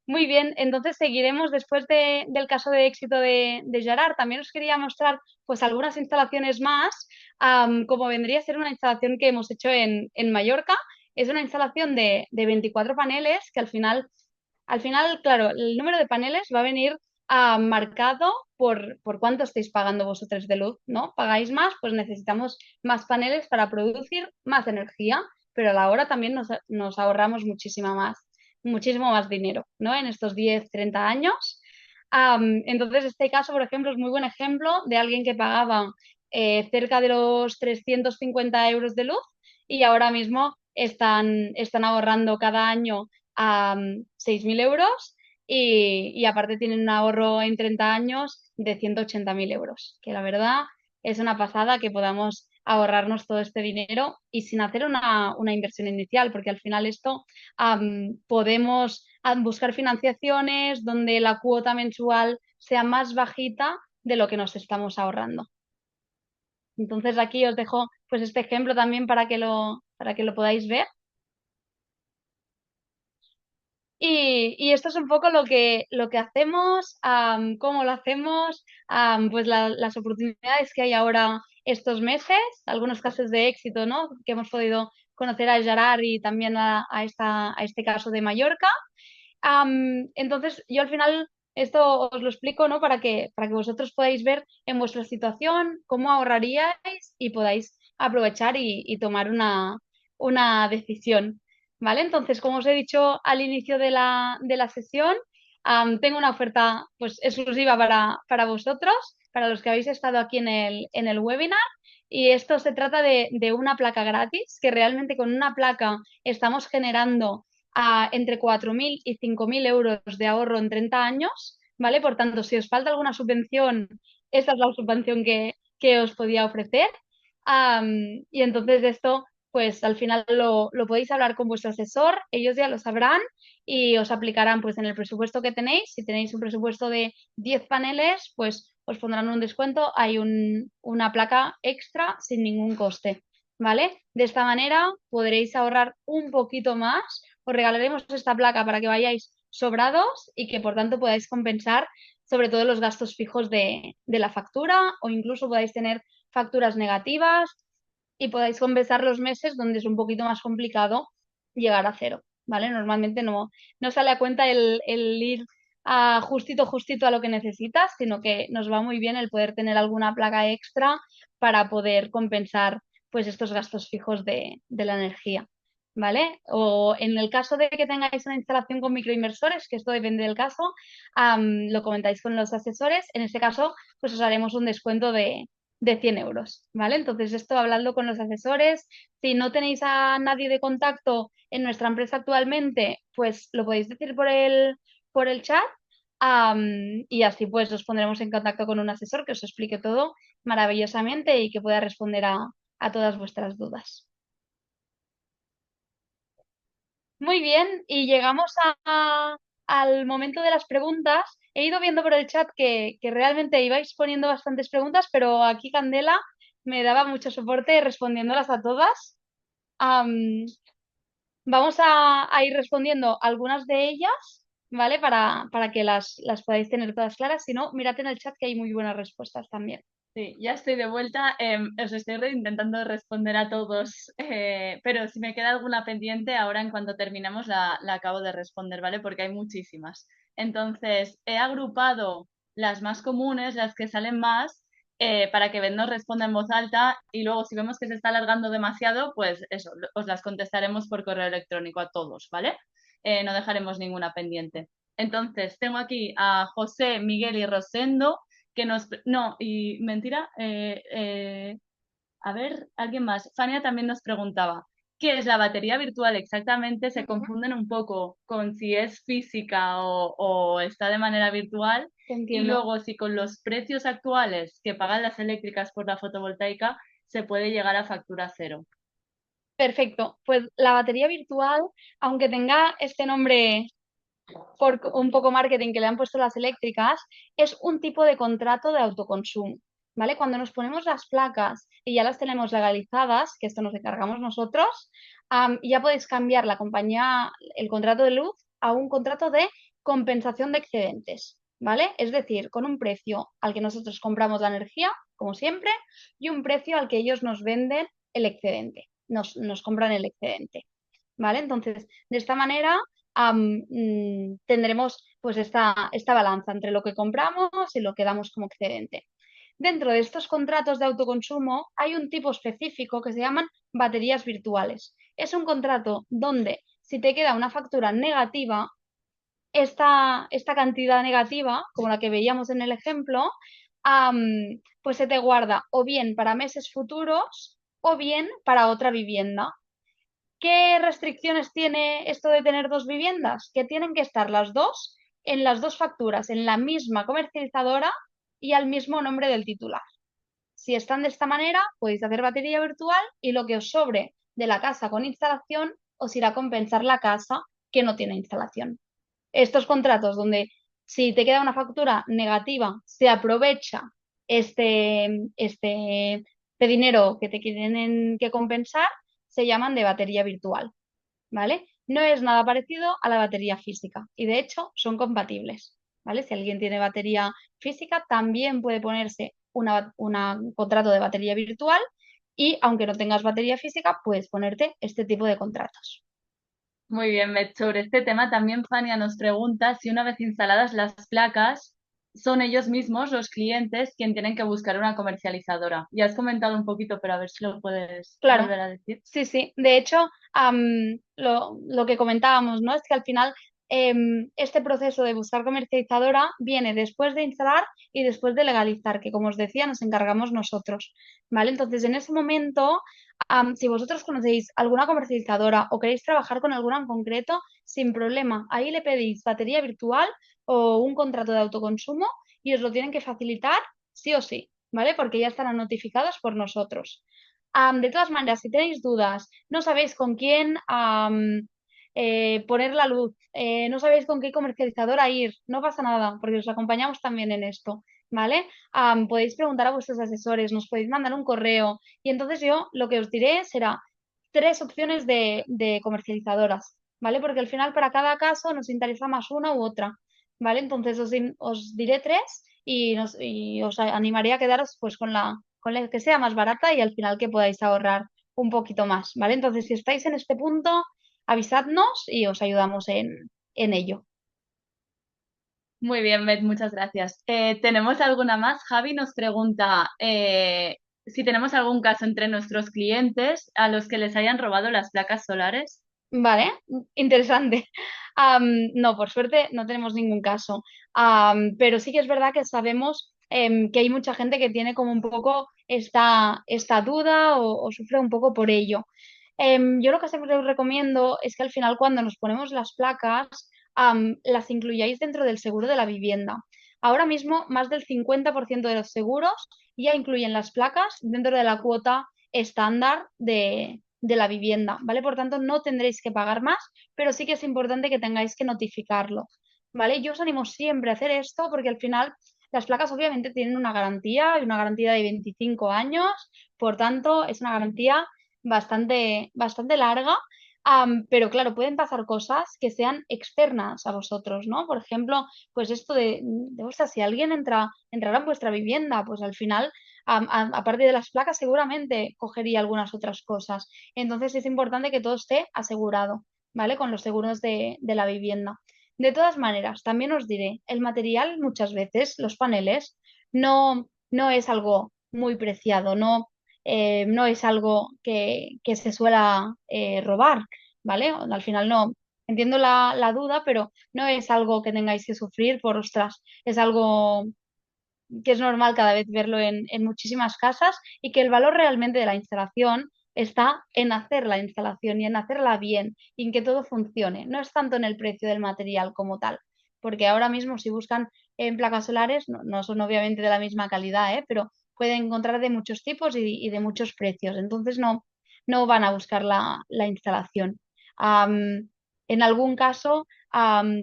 Muy bien, entonces seguiremos después del caso de éxito de Gerard. También os quería mostrar pues algunas instalaciones más, como vendría a ser una instalación que hemos hecho en Mallorca. Es una instalación de 24 paneles que al final, claro, el número de paneles va a venir marcado por cuánto estáis pagando vosotros de luz, ¿no? Pagáis más, pues necesitamos más paneles para producir más energía, pero a la hora también nos ahorramos muchísimo más dinero, ¿no? En estos 10 30 años. Entonces, este caso, por ejemplo, es muy buen ejemplo de alguien que pagaba cerca de los 350 euros de luz y ahora mismo están ahorrando cada año 6.000 euros y aparte tienen un ahorro en 30 años de 180.000 euros, que la verdad es una pasada que podamos ahorrarnos todo este dinero y sin hacer una inversión inicial, porque al final esto podemos buscar financiaciones donde la cuota mensual sea más bajita de lo que nos estamos ahorrando. Entonces aquí os dejo pues este ejemplo también para que lo podáis ver. Y esto es un poco lo que hacemos, cómo lo hacemos, pues las oportunidades que hay ahora estos meses, algunos casos de éxito, ¿no? Que hemos podido conocer a Gerard y también a este caso de Mallorca. Entonces, yo al final esto os lo explico, ¿no? Para que vosotros podáis ver en vuestra situación cómo ahorraríais y podáis aprovechar y tomar una decisión, ¿vale? Entonces, como os he dicho al inicio de la sesión, tengo una oferta pues exclusiva para vosotros, para los que habéis estado aquí en el webinar. Y esto se trata de una placa gratis, que realmente con una placa estamos generando entre 4.000 y 5.000 euros de ahorro en 30 años, ¿vale? Por tanto, si os falta alguna subvención, esta es la subvención que os podía ofrecer. Y entonces esto, pues al final lo podéis hablar con vuestro asesor, ellos ya lo sabrán y os aplicarán pues en el presupuesto que tenéis. Si tenéis un presupuesto de 10 paneles, pues os pondrán un descuento, hay una placa extra sin ningún coste, ¿vale? De esta manera podréis ahorrar un poquito más, os regalaremos esta placa para que vayáis sobrados y que por tanto podáis compensar sobre todo los gastos fijos de la factura o incluso podáis tener facturas negativas y podáis compensar los meses donde es un poquito más complicado llegar a cero, ¿vale? Normalmente no sale a cuenta el ir justito a lo que necesitas, sino que nos va muy bien el poder tener alguna placa extra para poder compensar pues estos gastos fijos de la energía. ¿Vale? O en el caso de que tengáis una instalación con microinversores, que esto depende del caso, lo comentáis con los asesores. En este caso, pues os haremos un descuento de 100 euros, ¿vale? Entonces, esto hablando con los asesores. Si no tenéis a nadie de contacto en nuestra empresa actualmente, pues lo podéis decir por el chat. Y así pues os pondremos en contacto con un asesor que os explique todo maravillosamente y que pueda responder a todas vuestras dudas. Muy bien, y llegamos al momento de las preguntas. He ido viendo por el chat que realmente ibais poniendo bastantes preguntas, pero aquí Candela me daba mucho soporte respondiéndolas a todas. Am, Vamos a ir respondiendo algunas de ellas, ¿vale? Para que las podáis tener todas claras. Si no, mirad en el chat que hay muy buenas respuestas también.
Sí, ya estoy de vuelta. Os estoy intentando responder a todos, pero si me queda alguna pendiente, ahora en cuanto terminemos la acabo de responder, ¿vale? Porque hay muchísimas. Entonces, he agrupado las más comunes, las que salen más, para que Ben nos responda en voz alta y luego si vemos que se está alargando demasiado, pues eso, os las contestaremos por correo electrónico a todos, ¿vale? No dejaremos ninguna pendiente. Entonces, tengo aquí a José, Miguel y Rosendo que nos... No, y mentira, a ver, alguien más. Fania también nos preguntaba, ¿qué es la batería virtual exactamente? Se confunden un poco con si es física o está de manera virtual.
Te
Y
entiendo.
luego, si con los precios actuales que pagan las eléctricas por la fotovoltaica, se puede llegar a factura cero.
Perfecto. Pues la batería virtual, aunque tenga este nombre por un poco marketing que le han puesto las eléctricas, es un tipo de contrato de autoconsumo, ¿vale? Cuando nos ponemos las placas y ya las tenemos legalizadas, que esto nos encargamos nosotros, ya podéis cambiar la compañía, el contrato de luz a un contrato de compensación de excedentes, ¿vale? Es decir, con un precio al que nosotros compramos la energía, como siempre, y un precio al que ellos nos venden el excedente, nos compran el excedente, ¿vale? Entonces, de esta manera tendremos pues esta balanza entre lo que compramos y lo que damos como excedente. Dentro de estos contratos de autoconsumo hay un tipo específico que se llaman baterías virtuales. Es un contrato donde si te queda una factura negativa, esta cantidad negativa, como la que veíamos en el ejemplo, pues se te guarda o bien para meses futuros o bien para otra vivienda. ¿Qué restricciones tiene esto de tener dos viviendas? Que tienen que estar las dos en las dos facturas, en la misma comercializadora y al mismo nombre del titular. Si están de esta manera, podéis hacer batería virtual y lo que os sobre de la casa con instalación os irá a compensar la casa que no tiene instalación. Estos contratos donde si te queda una factura negativa, se aprovecha este dinero que te quieren que compensar, se llaman de batería virtual, ¿vale? No es nada parecido a la batería física y de hecho son compatibles, ¿vale? Si alguien tiene batería física, también puede ponerse un contrato de batería virtual y aunque no tengas batería física, puedes ponerte este tipo de contratos.
Muy bien, Beth. Sobre este tema también Fania nos pregunta si una vez instaladas las placas, son ellos mismos, los clientes, quien tienen que buscar una comercializadora. Ya has comentado un poquito, pero a ver si lo puedes
Claro,
volver a decir.
sí, sí. De hecho, lo que comentábamos, ¿no? Es que al final este proceso de buscar comercializadora viene después de instalar y después de legalizar, que como os decía, nos encargamos nosotros, ¿vale? Entonces, en ese momento, si vosotros conocéis alguna comercializadora o queréis trabajar con alguna en concreto, sin problema, ahí le pedís batería virtual o un contrato de autoconsumo y os lo tienen que facilitar sí o sí, ¿vale? Porque ya estarán notificados por nosotros. De todas maneras, si tenéis dudas, no sabéis con quién poner la luz, no sabéis con qué comercializadora ir, no pasa nada, porque os acompañamos también en esto, ¿vale? Podéis preguntar a vuestros asesores, nos podéis mandar un correo y entonces yo lo que os diré será tres opciones de comercializadoras, ¿vale? Porque al final para cada caso nos interesa más una u otra, ¿vale? Entonces os diré tres y os animaré a quedaros pues con la que sea más barata y al final que podáis ahorrar un poquito más, ¿vale? Entonces, si estáis en este punto, avisadnos y os ayudamos en ello.
Muy bien, Beth, muchas gracias. ¿Tenemos alguna más? Javi nos pregunta si tenemos algún caso entre nuestros clientes a los que les hayan robado las placas solares.
Vale, interesante. No, por suerte no tenemos ningún caso. Pero sí que es verdad que sabemos que hay mucha gente que tiene como un poco esta duda o sufre un poco por ello. Yo lo que siempre os recomiendo es que al final cuando nos ponemos las placas, las incluyáis dentro del seguro de la vivienda. Ahora mismo, más del 50% de los seguros ya incluyen las placas dentro de la cuota estándar de la vivienda, ¿vale? Por tanto, no tendréis que pagar más, pero sí que es importante que tengáis que notificarlo, ¿vale? Yo os animo siempre a hacer esto porque al final las placas obviamente tienen una garantía y una garantía de 25 años, por tanto, es una garantía bastante larga. Pero claro, pueden pasar cosas que sean externas a vosotros, ¿no? Por ejemplo, pues esto ostras, si alguien entrará en vuestra vivienda, pues al final aparte de las placas, seguramente cogería algunas otras cosas. Entonces es importante que todo esté asegurado, ¿vale? Con los seguros de la vivienda. De todas maneras, también os diré, el material muchas veces, los paneles, no es algo muy preciado, no es algo que se suela robar, ¿vale? Al final no. Entiendo la duda, pero no es algo que tengáis que sufrir por, ostras, es algo que es normal cada vez verlo en muchísimas casas y que el valor realmente de la instalación está en hacer la instalación y en hacerla bien y en que todo funcione. No es tanto en el precio del material como tal, porque ahora mismo si buscan en placas solares, no son obviamente de la misma calidad, pero pueden encontrar de muchos tipos y de muchos precios. Entonces no van a buscar la instalación. En algún caso,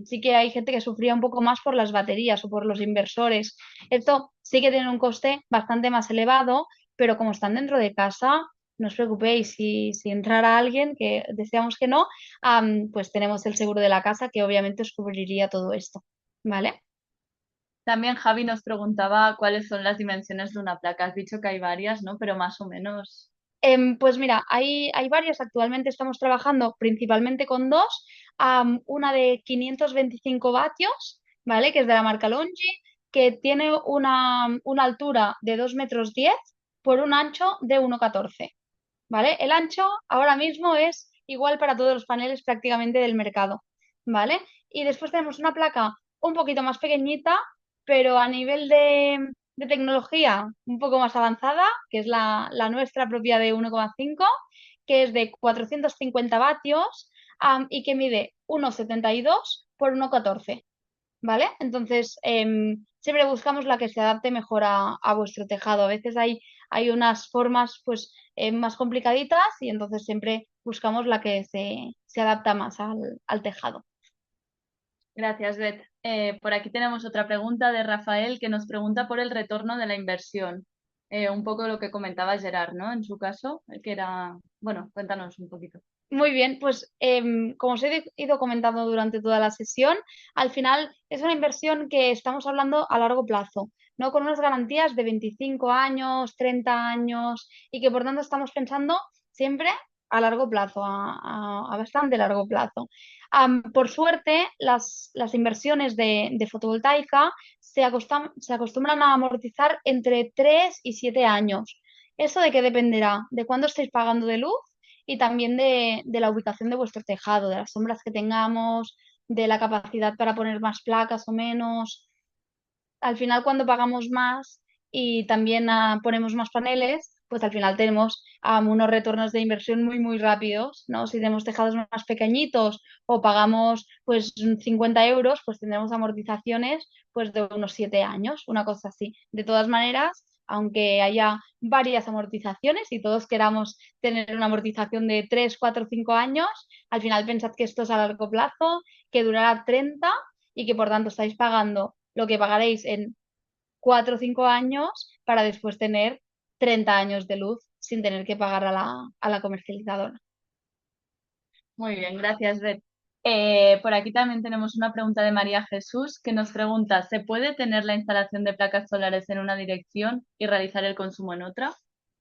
sí que hay gente que sufría un poco más por las baterías o por los inversores. Esto sí que tiene un coste bastante más elevado, pero como están dentro de casa, no os preocupéis, si entrara alguien, que deseamos que no, pues tenemos el seguro de la casa que obviamente os cubriría todo esto, ¿vale?
También Javi nos preguntaba cuáles son las dimensiones de una placa. Has dicho que hay varias, ¿no? Pero más o menos.
Pues mira, hay varios. Actualmente estamos trabajando principalmente con dos. Una de 525 vatios, ¿vale? Que es de la marca Longi, que tiene una altura de 2,10 m por un ancho de 1,14 m, ¿vale? El ancho ahora mismo es igual para todos los paneles prácticamente del mercado, ¿vale? Y después tenemos una placa un poquito más pequeñita, pero a nivel de tecnología un poco más avanzada, que es la nuestra propia de 1,5, que es de 450 vatios, y que mide 1,72 por 1,14. ¿Vale? Entonces, siempre buscamos la que se adapte mejor a vuestro tejado. A veces hay unas formas pues más complicaditas y entonces siempre buscamos la que se adapta más al tejado.
Gracias, Beth. Por aquí tenemos otra pregunta de Rafael que nos pregunta por el retorno de la inversión. Un poco lo que comentaba Gerard, ¿no? En su caso, que era... Bueno, cuéntanos un poquito.
Muy bien, pues como os he ido comentando durante toda la sesión, al final es una inversión que estamos hablando a largo plazo, ¿no? Con unas garantías de 25 años, 30 años y que por tanto estamos pensando siempre a largo plazo, a bastante largo plazo. Por suerte, las inversiones de fotovoltaica se acostumbran a amortizar entre 3 y 7 años. ¿Eso de qué dependerá? ¿De cuándo estáis pagando de luz? Y también de la ubicación de vuestro tejado, de las sombras que tengamos, de la capacidad para poner más placas o menos. Al final, cuando pagamos más y también ponemos más paneles, pues al final tenemos unos retornos de inversión muy, muy rápidos, ¿no? Si tenemos tejados más pequeñitos o pagamos pues 50 euros, pues tendremos amortizaciones pues de unos 7 años, una cosa así. De todas maneras, aunque haya varias amortizaciones y todos queramos tener una amortización de 3 4 5 años, al final pensad que esto es a largo plazo, que durará 30 y que por tanto estáis pagando lo que pagaréis en 4 o 5 años para después tener 30 años de luz sin tener que pagar a la comercializadora.
Muy bien, gracias, Beth. Por aquí también tenemos una pregunta de María Jesús que nos pregunta, ¿se puede tener la instalación de placas solares en una dirección y realizar el consumo en otra?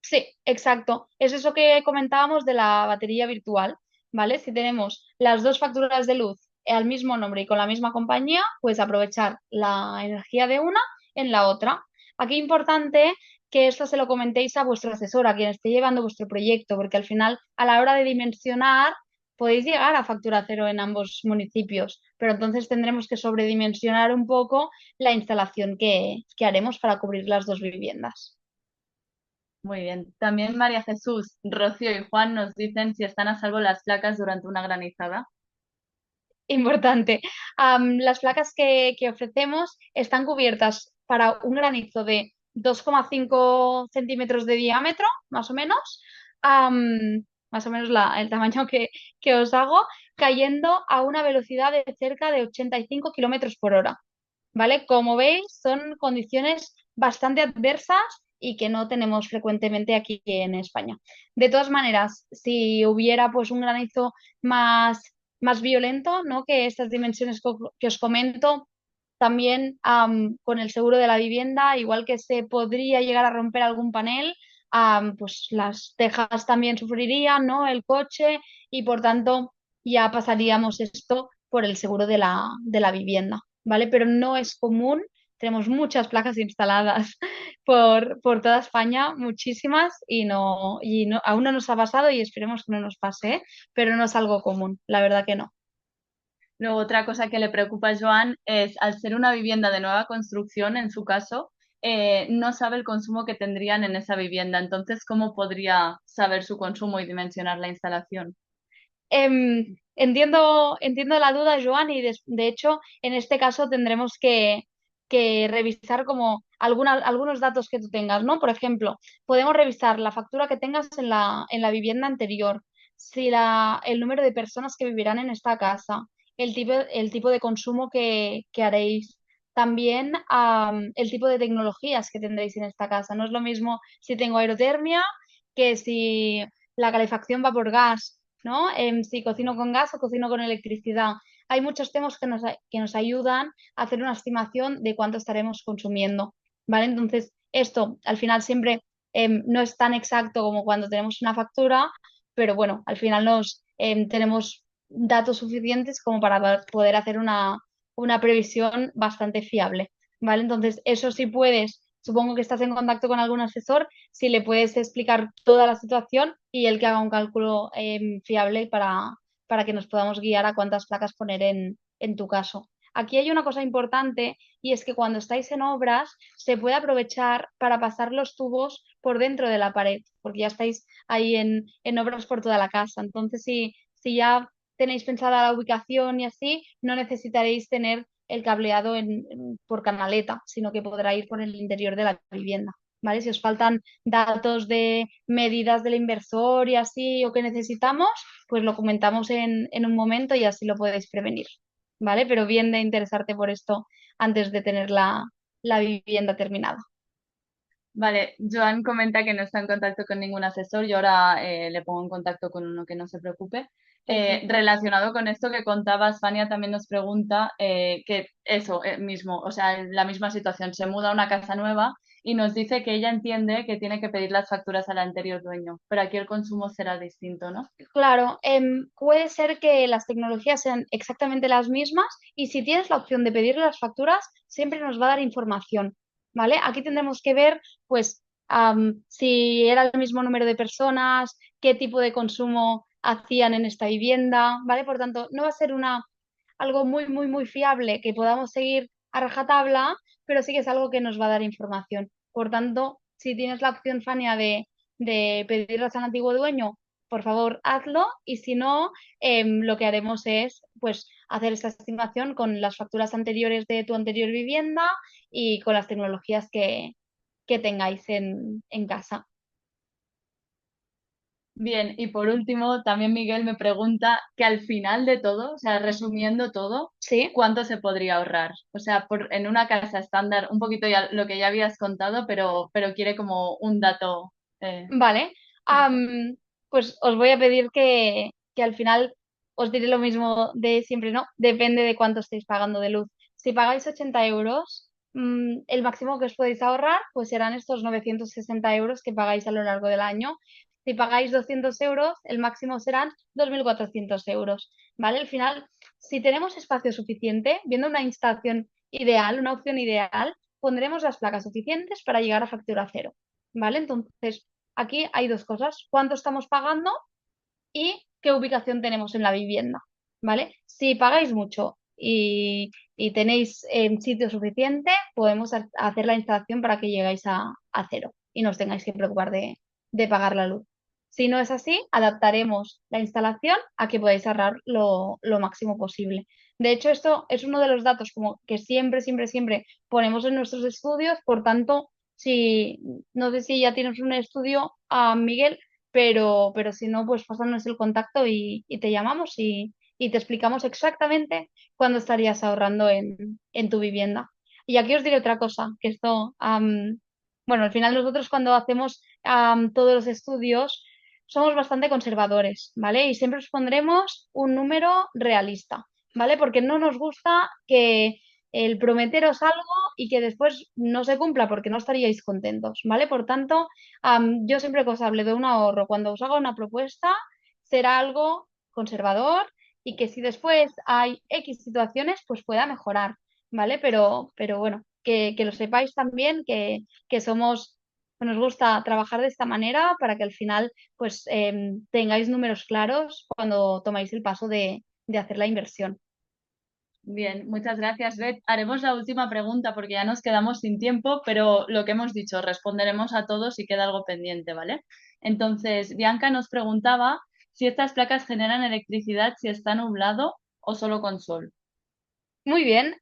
Sí, exacto. Es eso que comentábamos de la batería virtual, ¿vale? Si tenemos las dos facturas de luz al mismo nombre y con la misma compañía, pues aprovechar la energía de una en la otra. Aquí importante que esto se lo comentéis a vuestro asesor, a quien esté llevando vuestro proyecto, porque al final, a la hora de dimensionar, podéis llegar a factura cero en ambos municipios, pero entonces tendremos que sobredimensionar un poco la instalación que haremos para cubrir las dos viviendas.
Muy bien. También María Jesús, Rocío y Juan nos dicen si están a salvo las placas durante una granizada.
Importante. Las placas que ofrecemos están cubiertas para un granizo de 2,5 centímetros de diámetro, más o menos. Más o menos el tamaño que os hago, cayendo a una velocidad de cerca de 85 kilómetros por hora. ¿Vale? Como veis, son condiciones bastante adversas y que no tenemos frecuentemente aquí en España. De todas maneras, si hubiera pues un granizo más violento, ¿no? Que estas dimensiones que os comento, también con el seguro de la vivienda, igual que se podría llegar a romper algún panel, pues las tejas también sufrirían, ¿no? El coche y por tanto ya pasaríamos esto por el seguro de la vivienda, ¿vale? Pero no es común. Tenemos muchas placas instaladas por toda España, muchísimas, y aún no nos ha pasado y esperemos que no nos pase, ¿eh? Pero no es algo común, la verdad que no.
Luego, otra cosa que le preocupa a Joan es, al ser una vivienda de nueva construcción, en su caso, no sabe el consumo que tendrían en esa vivienda. Entonces, ¿cómo podría saber su consumo y dimensionar la instalación?
Entiendo la duda, Joan, y de hecho, en este caso tendremos que revisar como algunos datos que tú tengas, ¿no? Por ejemplo, podemos revisar la factura que tengas en la vivienda anterior, si el número de personas que vivirán en esta casa, el tipo de consumo que haréis. También el tipo de tecnologías que tendréis en esta casa. No es lo mismo si tengo aerotermia que si la calefacción va por gas, ¿no? Si cocino con gas o cocino con electricidad. Hay muchos temas que nos ayudan a hacer una estimación de cuánto estaremos consumiendo, ¿vale? Entonces, esto al final siempre no es tan exacto como cuando tenemos una factura, pero bueno, al final tenemos datos suficientes como para poder hacer una previsión bastante fiable, ¿vale? Entonces, eso sí puedes, supongo que estás en contacto con algún asesor, si le puedes explicar toda la situación y él que haga un cálculo fiable para que nos podamos guiar a cuántas placas poner en tu caso. Aquí hay una cosa importante y es que cuando estáis en obras se puede aprovechar para pasar los tubos por dentro de la pared, porque ya estáis ahí en obras por toda la casa. Entonces, si ya tenéis pensada la ubicación y así, no necesitaréis tener el cableado por canaleta, sino que podrá ir por el interior de la vivienda. ¿Vale? Si os faltan datos de medidas del inversor y así o que necesitamos, pues lo comentamos en un momento y así lo podéis prevenir. ¿Vale? Pero bien de interesarte por esto antes de tener la vivienda terminada.
Vale, Joan comenta que no está en contacto con ningún asesor. Yo ahora le pongo en contacto con uno que no se preocupe.
Perfecto.
Relacionado con esto que contabas, Fania también nos pregunta que eso mismo, o sea, la misma situación, se muda a una casa nueva y nos dice que ella entiende que tiene que pedir las facturas al anterior dueño, pero aquí el consumo será distinto, ¿no?
Claro, puede ser que las tecnologías sean exactamente las mismas y si tienes la opción de pedir las facturas, siempre nos va a dar información, ¿vale? Aquí tendremos que ver, pues, si era el mismo número de personas, qué tipo de consumo hacían en esta vivienda, ¿vale? Por tanto, no va a ser algo muy, muy, muy fiable que podamos seguir a rajatabla, pero sí que es algo que nos va a dar información. Por tanto, si tienes la opción, Fania, de pedirlas al antiguo dueño, por favor, hazlo y si no, lo que haremos es pues hacer esta estimación con las facturas anteriores de tu anterior vivienda y con las tecnologías que tengáis en casa.
Bien, y por último, también Miguel me pregunta que al final de todo, o sea, resumiendo todo,
¿Sí?
¿cuánto se podría ahorrar? O sea, en una casa estándar, un poquito ya lo que ya habías contado, pero quiere como un dato.
Vale.
Fijo.
Pues os voy a pedir que al final os diré lo mismo de siempre, ¿no? Depende de cuánto estéis pagando de luz. Si pagáis 80 euros, el máximo que os podéis ahorrar pues serán estos 960 euros que pagáis a lo largo del año. Si pagáis 200 euros, el máximo serán 2.400 euros, ¿vale? Al final, si tenemos espacio suficiente, viendo una instalación ideal, una opción ideal, pondremos las placas suficientes para llegar a factura cero, ¿vale? Entonces, aquí hay dos cosas, cuánto estamos pagando y qué ubicación tenemos en la vivienda, ¿vale? Si pagáis mucho y tenéis sitio suficiente, podemos hacer la instalación para que llegáis a cero y no os tengáis que preocupar de pagar la luz. Si no es así, adaptaremos la instalación a que podáis ahorrar lo máximo posible. De hecho, esto es uno de los datos como que siempre, siempre, siempre ponemos en nuestros estudios, por tanto, si no sé si ya tienes un estudio, Miguel, pero si no, pues pásanos el contacto y te llamamos y te explicamos exactamente cuándo estarías ahorrando en tu vivienda. Y aquí os diré otra cosa, que esto, bueno, al final nosotros cuando hacemos todos los estudios somos bastante conservadores, ¿vale? Y siempre os pondremos un número realista, ¿vale? Porque no nos gusta que el prometeros algo y que después no se cumpla porque no estaríais contentos, ¿vale? Por tanto, yo siempre que os hable de un ahorro, cuando os haga una propuesta, será algo conservador y que si después hay X situaciones, pues pueda mejorar, ¿vale? Pero bueno, que lo sepáis también que somos, que nos gusta trabajar de esta manera para que al final pues tengáis números claros cuando tomáis el paso de hacer la inversión.
Bien, muchas gracias, Beth. Haremos la última pregunta porque ya nos quedamos sin tiempo, pero lo que hemos dicho, responderemos a todos si queda algo pendiente, ¿vale? Entonces, Bianca nos preguntaba si estas placas generan electricidad si está nublado o solo con sol.
Muy bien.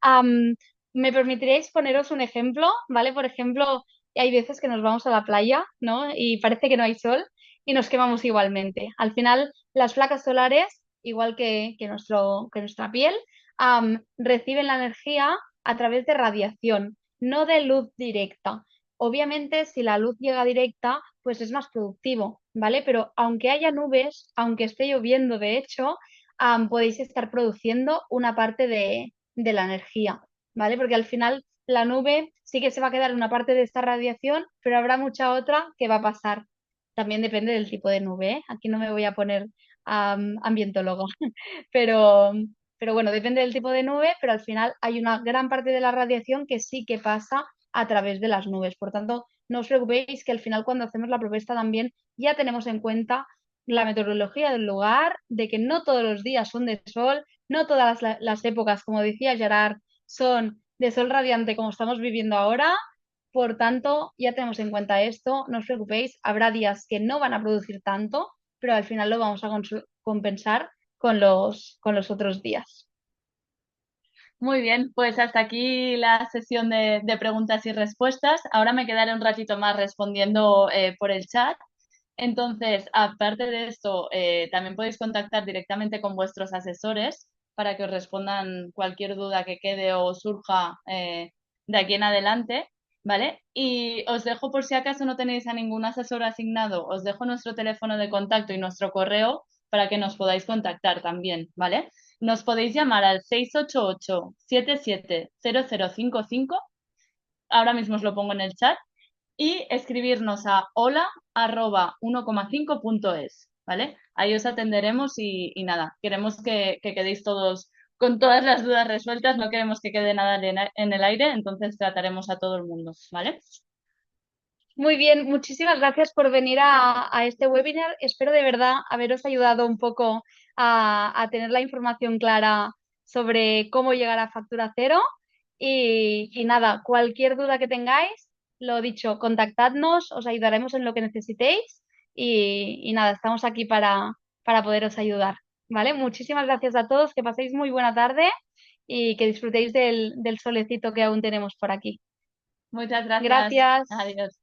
¿Me permitiréis poneros un ejemplo? ¿Vale? Por ejemplo, hay veces que nos vamos a la playa, ¿no? Y parece que no hay sol y nos quemamos igualmente. Al final, las placas solares, igual que nuestra piel, reciben la energía a través de radiación, no de luz directa. obviamente si la luz llega directa, pues es más productivo, ¿vale? Pero aunque haya nubes, aunque esté lloviendo, de hecho, podéis estar produciendo una parte de la energía, ¿vale? Porque al final la nube sí que se va a quedar una parte de esta radiación, pero habrá mucha otra que va a pasar. También depende del tipo de nube, ¿eh? Aquí no me voy a poner ambientólogo, pero, pero bueno, depende del tipo de nube, pero al final hay una gran parte de la radiación que sí que pasa a través de las nubes. Por tanto, no os preocupéis que al final cuando hacemos la propuesta también ya tenemos en cuenta la meteorología del lugar, de que no todos los días son de sol, no todas las épocas, como decía Gerard, son de sol radiante como estamos viviendo ahora. Por tanto, ya tenemos en cuenta esto, no os preocupéis, habrá días que no van a producir tanto, pero al final lo vamos a compensar con los otros días.
Muy bien, pues hasta aquí la sesión de preguntas y respuestas. Ahora me quedaré un ratito más respondiendo por el chat. Entonces, aparte de esto, también podéis contactar directamente con vuestros asesores para que os respondan cualquier duda que quede o surja de aquí en adelante, ¿vale? Y os dejo, por si acaso no tenéis a ningún asesor asignado, os dejo nuestro teléfono de contacto y nuestro correo para que nos podáis contactar también, ¿vale? Nos podéis llamar al 688-770055, ahora mismo os lo pongo en el chat, y escribirnos a hola@1,5.es, ¿vale? Ahí os atenderemos y nada, queremos que quedéis todos con todas las dudas resueltas, no queremos que quede nada en el aire, entonces trataremos a todo el mundo, ¿vale?
Muy bien, muchísimas gracias por venir a este webinar. Espero de verdad haberos ayudado un poco a tener la información clara sobre cómo llegar a factura cero. Y nada, cualquier duda que tengáis, lo dicho, contactadnos, os ayudaremos en lo que necesitéis y nada, estamos aquí para poderos ayudar. ¿Vale? Muchísimas gracias a todos, que paséis muy buena tarde y que disfrutéis del solecito que aún tenemos por aquí.
Muchas gracias.
Gracias.
Adiós.